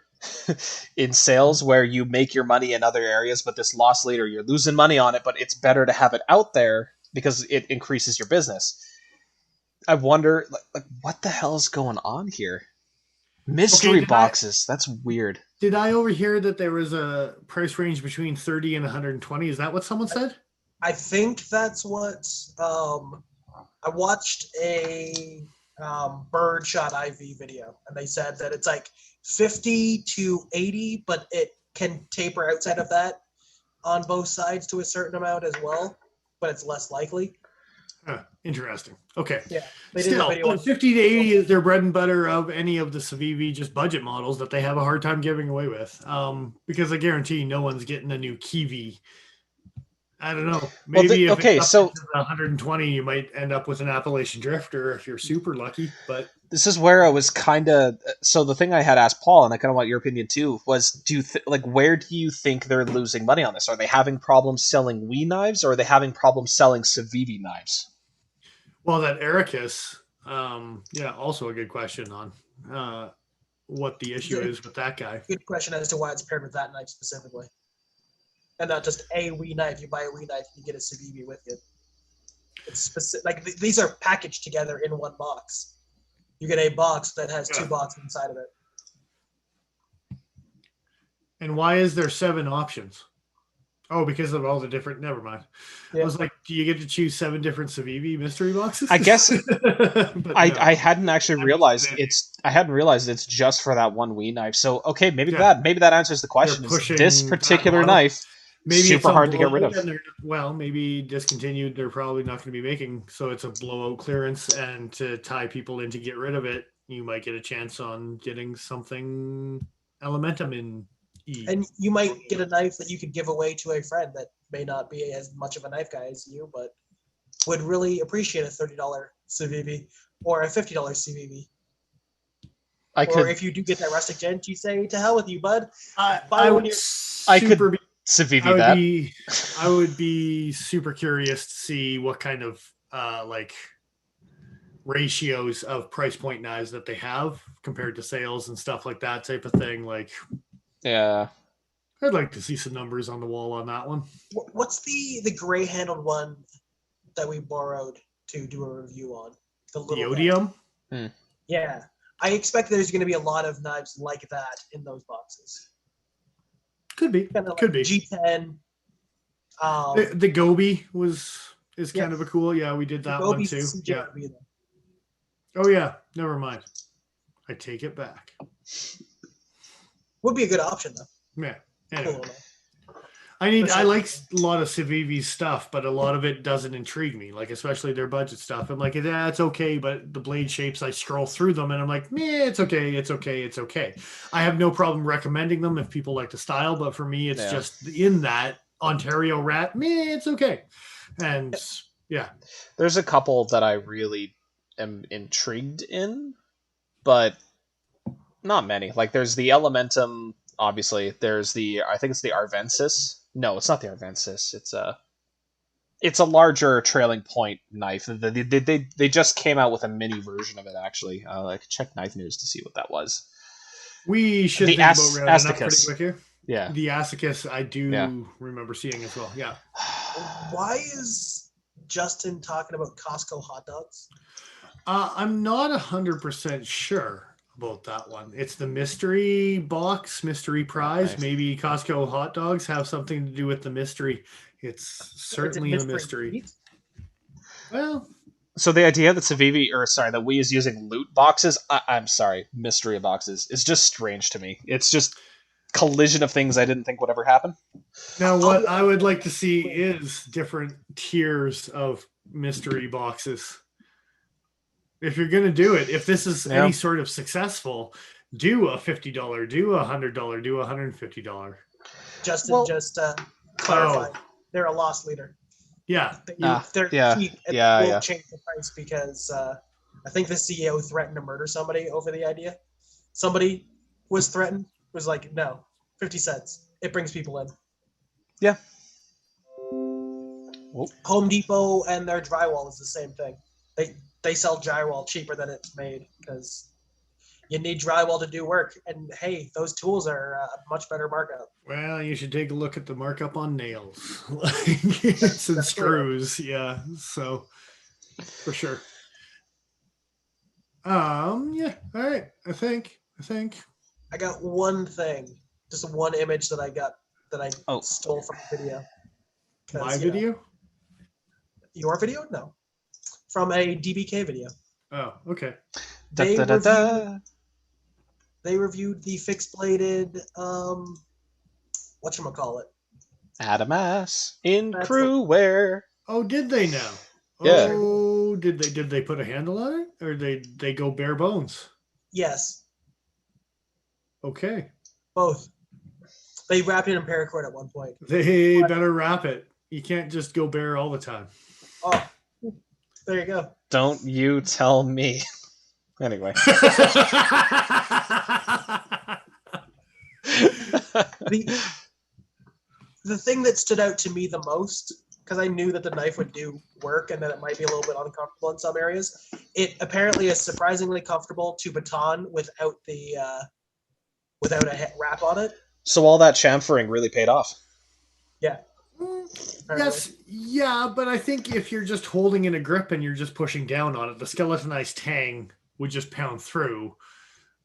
in sales where you make your money in other areas, but this loss leader, you're losing money on it, but it's better to have it out there because it increases your business. I wonder, like what the hell is going on here? Mystery boxes. That's weird. Did I overhear that there was a price range between 30 and 120? Is that what someone said? I think that's what I watched a Birdshot IV video, and they said that it's like 50 to 80, but it can taper outside of that on both sides to a certain amount as well, but it's less likely. Interesting. Okay. Yeah. Still, 50 to 80 is their bread and butter of any of the Civivi just budget models that they have a hard time giving away with. Because I guarantee no one's getting a new Kiwi. I don't know. Maybe if it's up to 120, you might end up with an Appalachian Drifter if you're super lucky. But this is where I was kind of... So the thing I had asked Paul, and I kind of want your opinion too, was where do you think they're losing money on this? Are they having problems selling Wii knives, or are they having problems selling Civivi knives? Well, that Ericus, also a good question on what the issue is with that guy. Good question as to why it's paired with that knife specifically. And not just a Wii knife. You buy a Wii knife, you get a Civivi with it. It's specific. Like these are packaged together in one box. You get a box that has two boxes inside of it. And why is there 7 options? Oh, because of all the different. Never mind. Yeah. I was like, do you get to choose 7 different Civivi mystery boxes? I guess I hadn't actually realized I hadn't realized it's just for that one Wii knife. So okay, maybe that answers the question. Is this particular knife super hard to get rid of? Maybe discontinued. They're probably not going to be making, so it's a blowout clearance, and to tie people in to get rid of it, you might get a chance on getting something Elementum in E. And you might get a knife that you could give away to a friend that may not be as much of a knife guy as you, but would really appreciate a $30 Civivi or a $50 Civivi. Or if you do get that rustic gent, you say, "To hell with you, bud." I could Civivi that. I would be super curious to see what kind of like ratios of price point knives that they have compared to sales and stuff like that type of thing. Like, yeah, I'd like to see some numbers on the wall on that one. What's the gray handled one that we borrowed to do a review on? The Odium? Yeah. I expect there's going to be a lot of knives like that in those boxes. Could be. Kind of Could be. G10. The Gobi is kind of a cool. Yeah, we did that one too. Yeah. Oh yeah. Never mind. I take it back. Would be a good option though. Yeah. Anyway. I like a lot of Civivi's stuff, but a lot of it doesn't intrigue me. Like, especially their budget stuff. I'm like, yeah, it's okay, but the blade shapes, I scroll through them and I'm like, meh, it's okay, it's okay, it's okay. I have no problem recommending them if people like the style, but for me, it's just in that Ontario rat, meh, it's okay. And yeah. There's a couple that I really am intrigued in, but not many. Like, there's the Elementum, obviously. There's I think it's the Arvensis. No, it's not the Arvensis. It's a larger trailing point knife. They just came out with a mini version of it, actually. I could check Knife News to see what that was. We should think about rounding up pretty quick here. Yeah. The Asicus, I do remember seeing as well. Yeah. Why is Justin talking about Costco hot dogs? I'm not 100% sure about that one. It's the mystery box, mystery prize. Nice. Maybe Costco hot dogs have something to do with the mystery. It's certainly a mystery. Well, so the idea that that we is using loot boxes, I'm sorry, mystery boxes, is just strange to me. It's just collision of things I didn't think would ever happen. Now, what I would like to see is different tiers of mystery boxes. If you're going to do it, if this is any sort of successful, do a $50, do a $100, do a $150. Justin, clarify. They're a loss leader. Yeah. They're cheap and won't change the price because I think the CEO threatened to murder somebody over the idea. Somebody was threatened, was like, no, 50 cents. It brings people in. Yeah. Home Depot and their drywall is the same thing. They sell drywall cheaper than it's made because you need drywall to do work. And hey, those tools are a much better markup. Well, you should take a look at the markup on nails and screws. Yeah, so for sure. Yeah. All right. I think. I got one thing, just one image that I got that I stole from a video. My video? Your video? No. From a DBK video. Oh, okay. They reviewed the fixed-bladed, whatchamacallit? Adamas in crew wear. Oh, did they now? Yeah. Oh, did they put a handle on it? Or they go bare bones? Yes. Okay. Both. They wrapped it in paracord at one point. They better wrap it. You can't just go bare all the time. Oh. There you go. Don't you tell me. Anyway. The thing that stood out to me the most, because I knew that the knife would do work and that it might be a little bit uncomfortable in some areas, it apparently is surprisingly comfortable to baton without without a wrap on it. So all that chamfering really paid off. Yeah. Yes, yeah, but I think if you're just holding in a grip and you're just pushing down on it, the skeletonized tang would just pound through.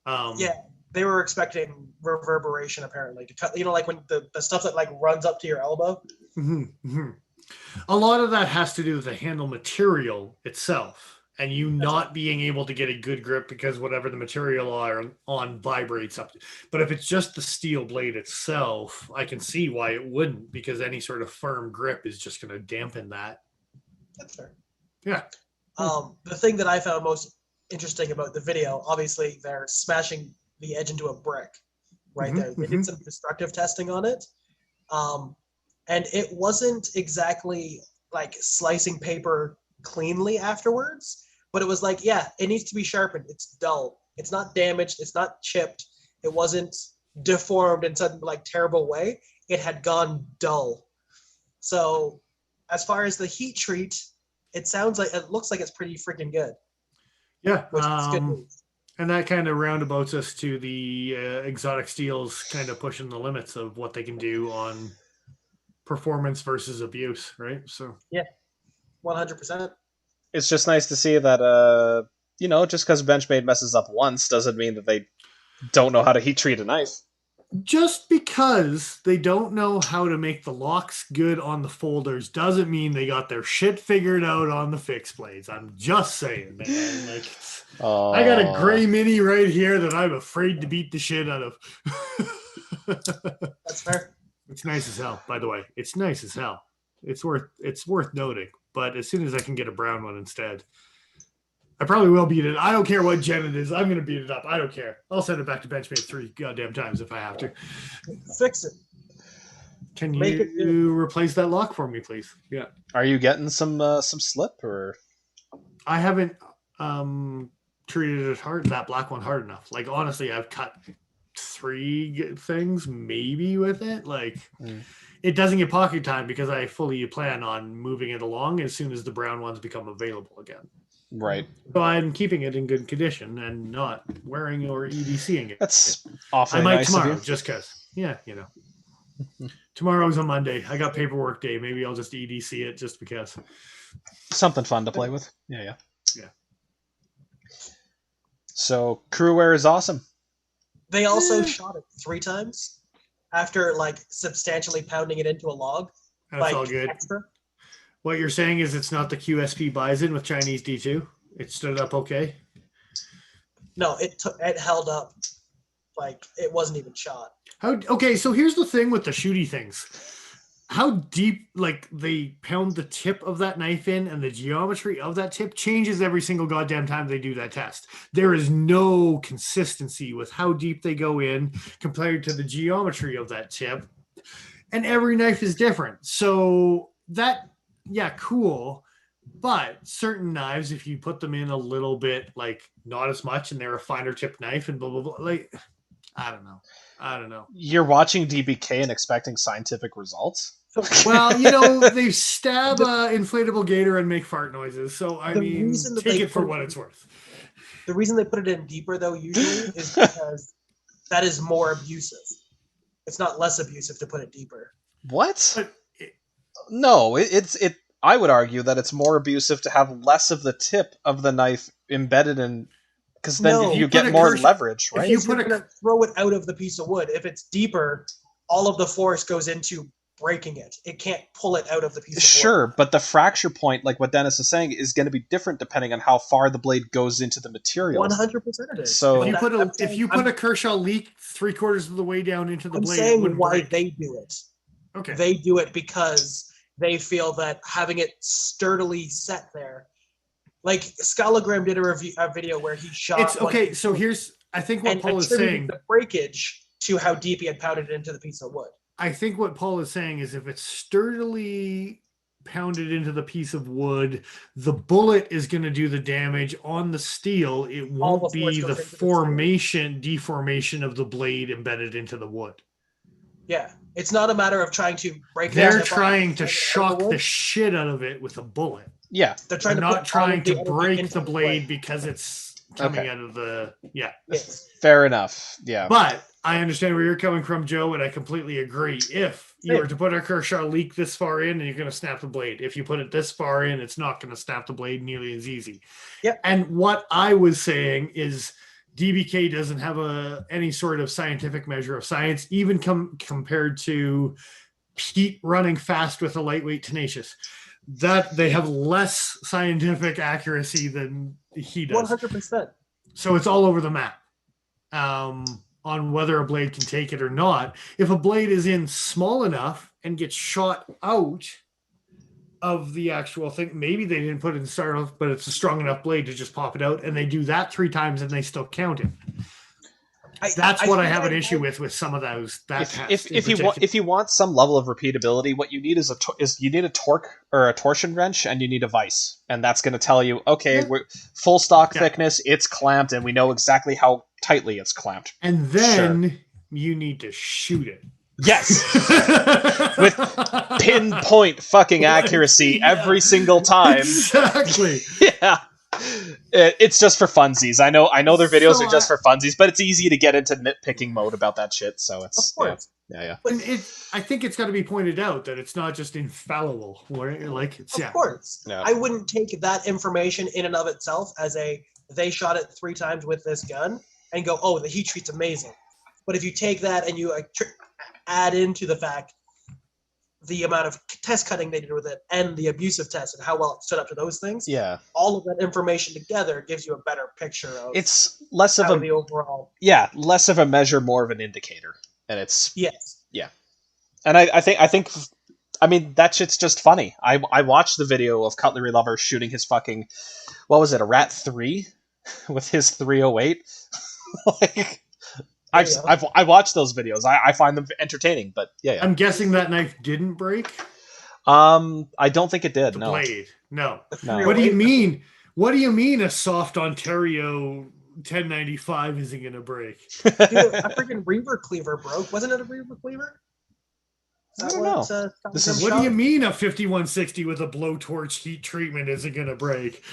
Yeah, they were expecting reverberation apparently to cut. Like when the stuff that like runs up to your elbow. Mm-hmm, mm-hmm. A lot of that has to do with the handle material itself, and you not being able to get a good grip because whatever the material on vibrates up. But if it's just the steel blade itself, I can see why it wouldn't, because any sort of firm grip is just going to dampen that. That's fair. Yeah. The thing that I found most interesting about the video. Obviously, they're smashing the edge into a brick right there. They did some destructive testing on it. And it wasn't exactly like slicing paper cleanly afterwards, but it was like, yeah, it needs to be sharpened. It's dull. It's not damaged. It's not chipped. It wasn't deformed in some like terrible way. It had gone dull. So as far as the heat treat, it looks like it's pretty freaking good. Yeah. Which is good news. And that kind of roundabouts us to the exotic steels kind of pushing the limits of what they can do on performance versus abuse, right? So yeah, 100%. It's just nice to see that, just because Benchmade messes up once doesn't mean that they don't know how to heat treat a knife. Just because they don't know how to make the locks good on the folders doesn't mean they got their shit figured out on the fixed blades. I'm just saying, man. Like, I got a gray mini right here that I'm afraid to beat the shit out of. That's fair. It's nice as hell, by the way. It's nice as hell. It's worth noting. But as soon as I can get a brown one instead, I probably will beat it. I don't care what gen it is. I'm going to beat it up. I don't care. I'll send it back to Benchmade 3 goddamn times if I have to. Fix it. Can you replace that lock for me, please? Yeah. Are you getting some slip or? I haven't treated that black one hard enough. Like, honestly, I've cut 3 things maybe with it. Like, it doesn't get pocket time because I fully plan on moving it along as soon as the brown ones become available again. Right. So I'm keeping it in good condition and not wearing or EDCing it. That's awfully nice. I might nice tomorrow, of you. just because. Yeah, Tomorrow's a Monday. I got paperwork day. Maybe I'll just EDC it just because. Something fun to play with. Yeah. Yeah. So Crewware is awesome. They also shot it 3 times after like substantially pounding it into a log. That's all good. Extra. What you're saying is it's not the QSP Bison with Chinese D2? It stood up okay? No, it held up. Like, it wasn't even shot. Okay, so here's the thing with the shooty things. How deep, like, they pound the tip of that knife in and the geometry of that tip changes every single goddamn time they do that test. There is no consistency with how deep they go in compared to the geometry of that tip. And every knife is different. So that... yeah, cool. But certain knives, if you put them in a little bit, like not as much, and they're a finer tip knife and blah, blah, blah, like, I don't know. You're watching DBK and expecting scientific results? Well, they stab inflatable gator and make fart noises. So, I mean, take it for what it's worth. The reason they put it in deeper, though, usually, is because that is more abusive. It's not less abusive to put it deeper. What? No, I would argue that it's more abusive to have less of the tip of the knife embedded in, because then you get more leverage, right? If you're going to throw it out of the piece of wood, if it's deeper, all of the force goes into breaking it. It can't pull it out of the piece of wood. Sure, but the fracture point, like what Dennis is saying, is going to be different depending on how far the blade goes into the material. 100% it is. So if you put a Kershaw leak 3/4 of the way down into the blade, I'm saying why they do it. Okay. They do it because they feel that having it sturdily set there, like Scalagram did a video where he shot. It's okay. So I think what Paul is saying, the breakage to how deep he had pounded it into the piece of wood. I think what Paul is saying is if it's sturdily pounded into the piece of wood, the bullet is going to do the damage on the steel. It won't be the deformation of the blade embedded into the wood. Yeah. It's not a matter of trying to break it. They're trying to shock the shit out of it with a bullet. Yeah. They're not trying to break the blade because it's coming out of the... Yeah. Fair enough. Yeah. But I understand where you're coming from, Joe, and I completely agree. If you were to put a Kershaw leak this far in, and you're going to snap the blade. If you put it this far in, it's not going to snap the blade nearly as easy. Yep. And what I was saying is... DBK doesn't have any sort of scientific measure of science, even compared to Pete running fast with a lightweight tenacious. That they have less scientific accuracy than he does. 100%. So it's all over the map on whether a blade can take it or not. If a blade is in small enough and gets shot out of the actual thing. Maybe they didn't put it in start off, but it's a strong enough blade to just pop it out, and they do that 3 times and they still count it. That's what I have an issue with some of those. If you want some level of repeatability, what you need is you need a torque or a torsion wrench, and you need a vise, and that's going to tell you, okay, we're full stock thickness, it's clamped, and we know exactly how tightly it's clamped. And then you need to shoot it. Yes, with pinpoint fucking accuracy every single time. Exactly. Yeah. It's just for funsies. I know their videos are just for funsies, but it's easy to get into nitpicking mode about that shit. So it's yeah. But I think it's got to be pointed out that it's not just infallible. Of course, I wouldn't take that information in and of itself as they shot it 3 times with this gun and go, oh, the heat treat's amazing. But if you take that and you add into the fact the amount of test cutting they did with it and the abusive test and how well it stood up to those things. Yeah. All of that information together gives you a better picture of it's less of the overall. Yeah, less of a measure, more of an indicator. And it's yes. Yeah. And I think that shit's just funny. I watched the video of Cutlery Lover shooting his fucking, what was it, a Rat 3 with his 308. Like I watched those videos. I find them entertaining, but yeah. I'm guessing that knife didn't break. I don't think it did. The no blade. No. No. What do you mean? What do you mean a soft Ontario 1095 isn't gonna break? Dude, a freaking Reaver cleaver broke. Wasn't it a Reaver cleaver? I don't know. What do you mean a 5160 with a blowtorch heat treatment isn't gonna break?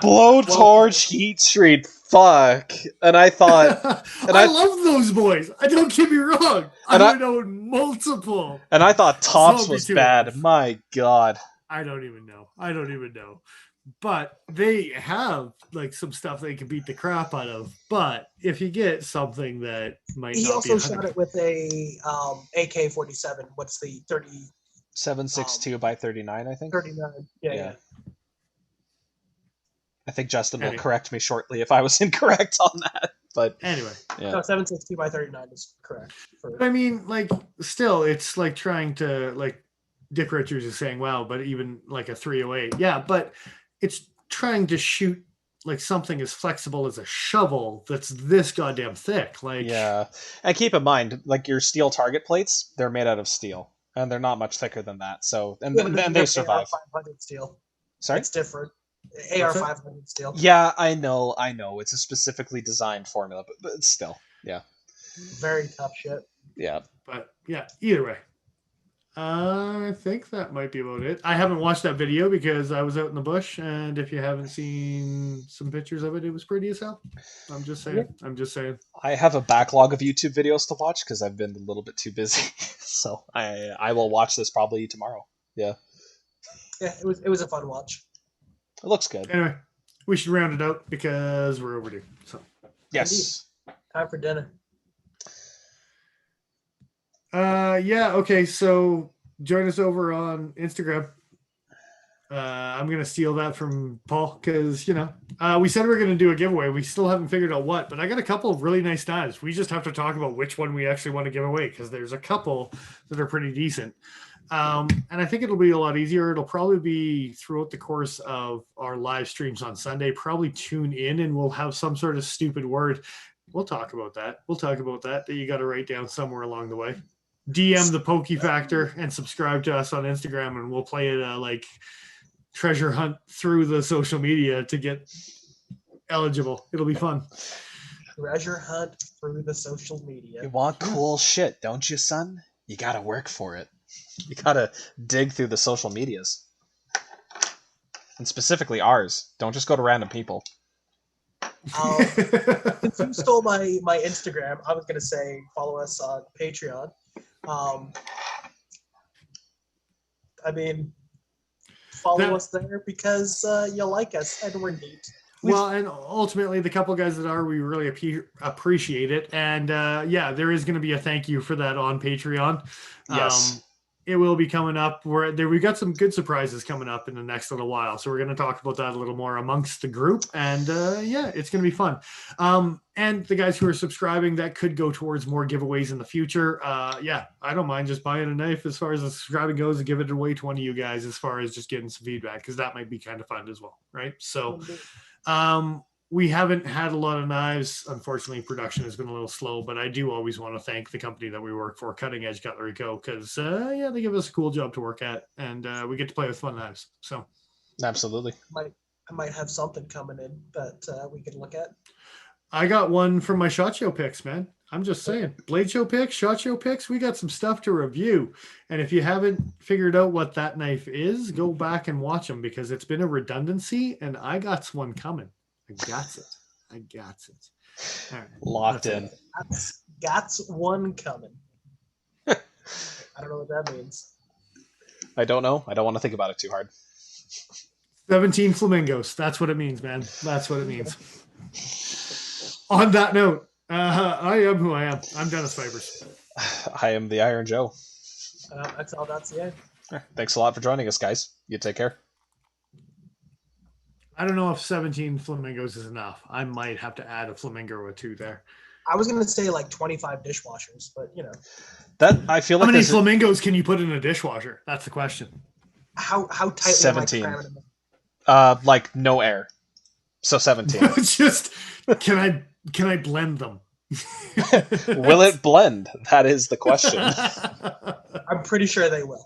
Blowtorch heat treat. Fuck. And I thought, I love those boys. I don't get me wrong. I know multiple. And I thought Tops was bad. My God. I don't even know. But they have like some stuff they can beat the crap out of. But if you get something that might he not also be shot it with a AK-47. What's the 30? 7.62 by 39, I think. 39. Yeah. I think Justin will correct me shortly if I was incorrect on that. But anyway, no, 7.62 by 39 is correct. I mean, like, still, it's like trying to, like, Dick Richards is saying, wow, but even like a 308. Yeah, but it's trying to shoot like something as flexible as a shovel that's this goddamn thick. Like, yeah. And keep in mind, like your steel target plates, they're made out of steel. And they're not much thicker than that. So and they survive. AR-500 steel. Sorry? It's different. AR-500 steel. Yeah, I know. It's a specifically designed formula, but it's still, yeah. Very tough shit. Yeah. But yeah, either way. I think that might be about it. I haven't watched that video because I was out in the bush, and if you haven't seen some pictures of it, it was pretty as hell. I'm just saying. I have a backlog of YouTube videos to watch because I've been a little bit too busy. So I will watch this probably tomorrow. Yeah. Yeah, it was a fun watch. It looks good. Anyway, we should round it out because we're overdue. So yes. Indeed. Time for dinner. Yeah, okay, so join us over on Instagram. I'm going to steal that from Paul because, we said we were going to do a giveaway. We still haven't figured out what, but I got a couple of really nice knives. We just have to talk about which one we actually want to give away because there's a couple that are pretty decent. And I think it'll be a lot easier. It'll probably be throughout the course of our live streams on Sunday. Probably tune in and we'll have some sort of stupid word. We'll talk about that. That you got to write down somewhere along the way. DM the Pokey Factor and subscribe to us on Instagram, and we'll play it like treasure hunt through the social media to get eligible. It'll be fun. Treasure hunt through the social media. You want cool shit, don't you, son? You gotta work for it. You gotta dig through the social medias. And specifically ours. Don't just go to random people. Since you stole my Instagram, I was going to say follow us on Patreon. Follow us there because you like us and we're neat. Well, and ultimately, the couple guys that are, we really appreciate it. And there is going to be a thank you for that on Patreon. Yes. it will be coming up. We've got some good surprises coming up in the next little while. So we're going to talk about that a little more amongst the group. And yeah, it's going to be fun. And the guys who are subscribing, that could go towards more giveaways in the future. Yeah, I don't mind just buying a knife as far as the subscribing goes and give it away to one of you guys as far as just getting some feedback, because that might be kind of fun as well. Right. So we haven't had a lot of knives. Unfortunately, production has been a little slow, but I do always want to thank the company that we work for, Cutting Edge Cutlery Co., because yeah, they give us a cool job to work at, and we get to play with fun knives. So, absolutely, I might have something coming in that we can look at. I got one from my SHOT Show picks, man. I'm just saying, Blade Show picks, SHOT Show picks. We got some stuff to review, and if you haven't figured out what that knife is, go back and watch them, because it's been a redundancy, and I got one coming. I got it. All right. Locked in. Got one coming. I don't know what that means. I don't know. I don't want to think about it too hard. 17 flamingos. That's what it means, man. That's what it means. On that note, I am who I am. I'm Dennis Fibers. I am the Iron Joe. That's all. That's the end. Thanks a lot for joining us, guys. You take care. I don't know if 17 flamingos is enough. I might have to add a flamingo or two there. I was going to say like 25 dishwashers, but you know. That I feel like how many flamingos can you put in a dishwasher? That's the question. How tightly 17. am I cramming them? Like no air. So 17. Just can I blend them? Will it blend? That is the question. I'm pretty sure they will.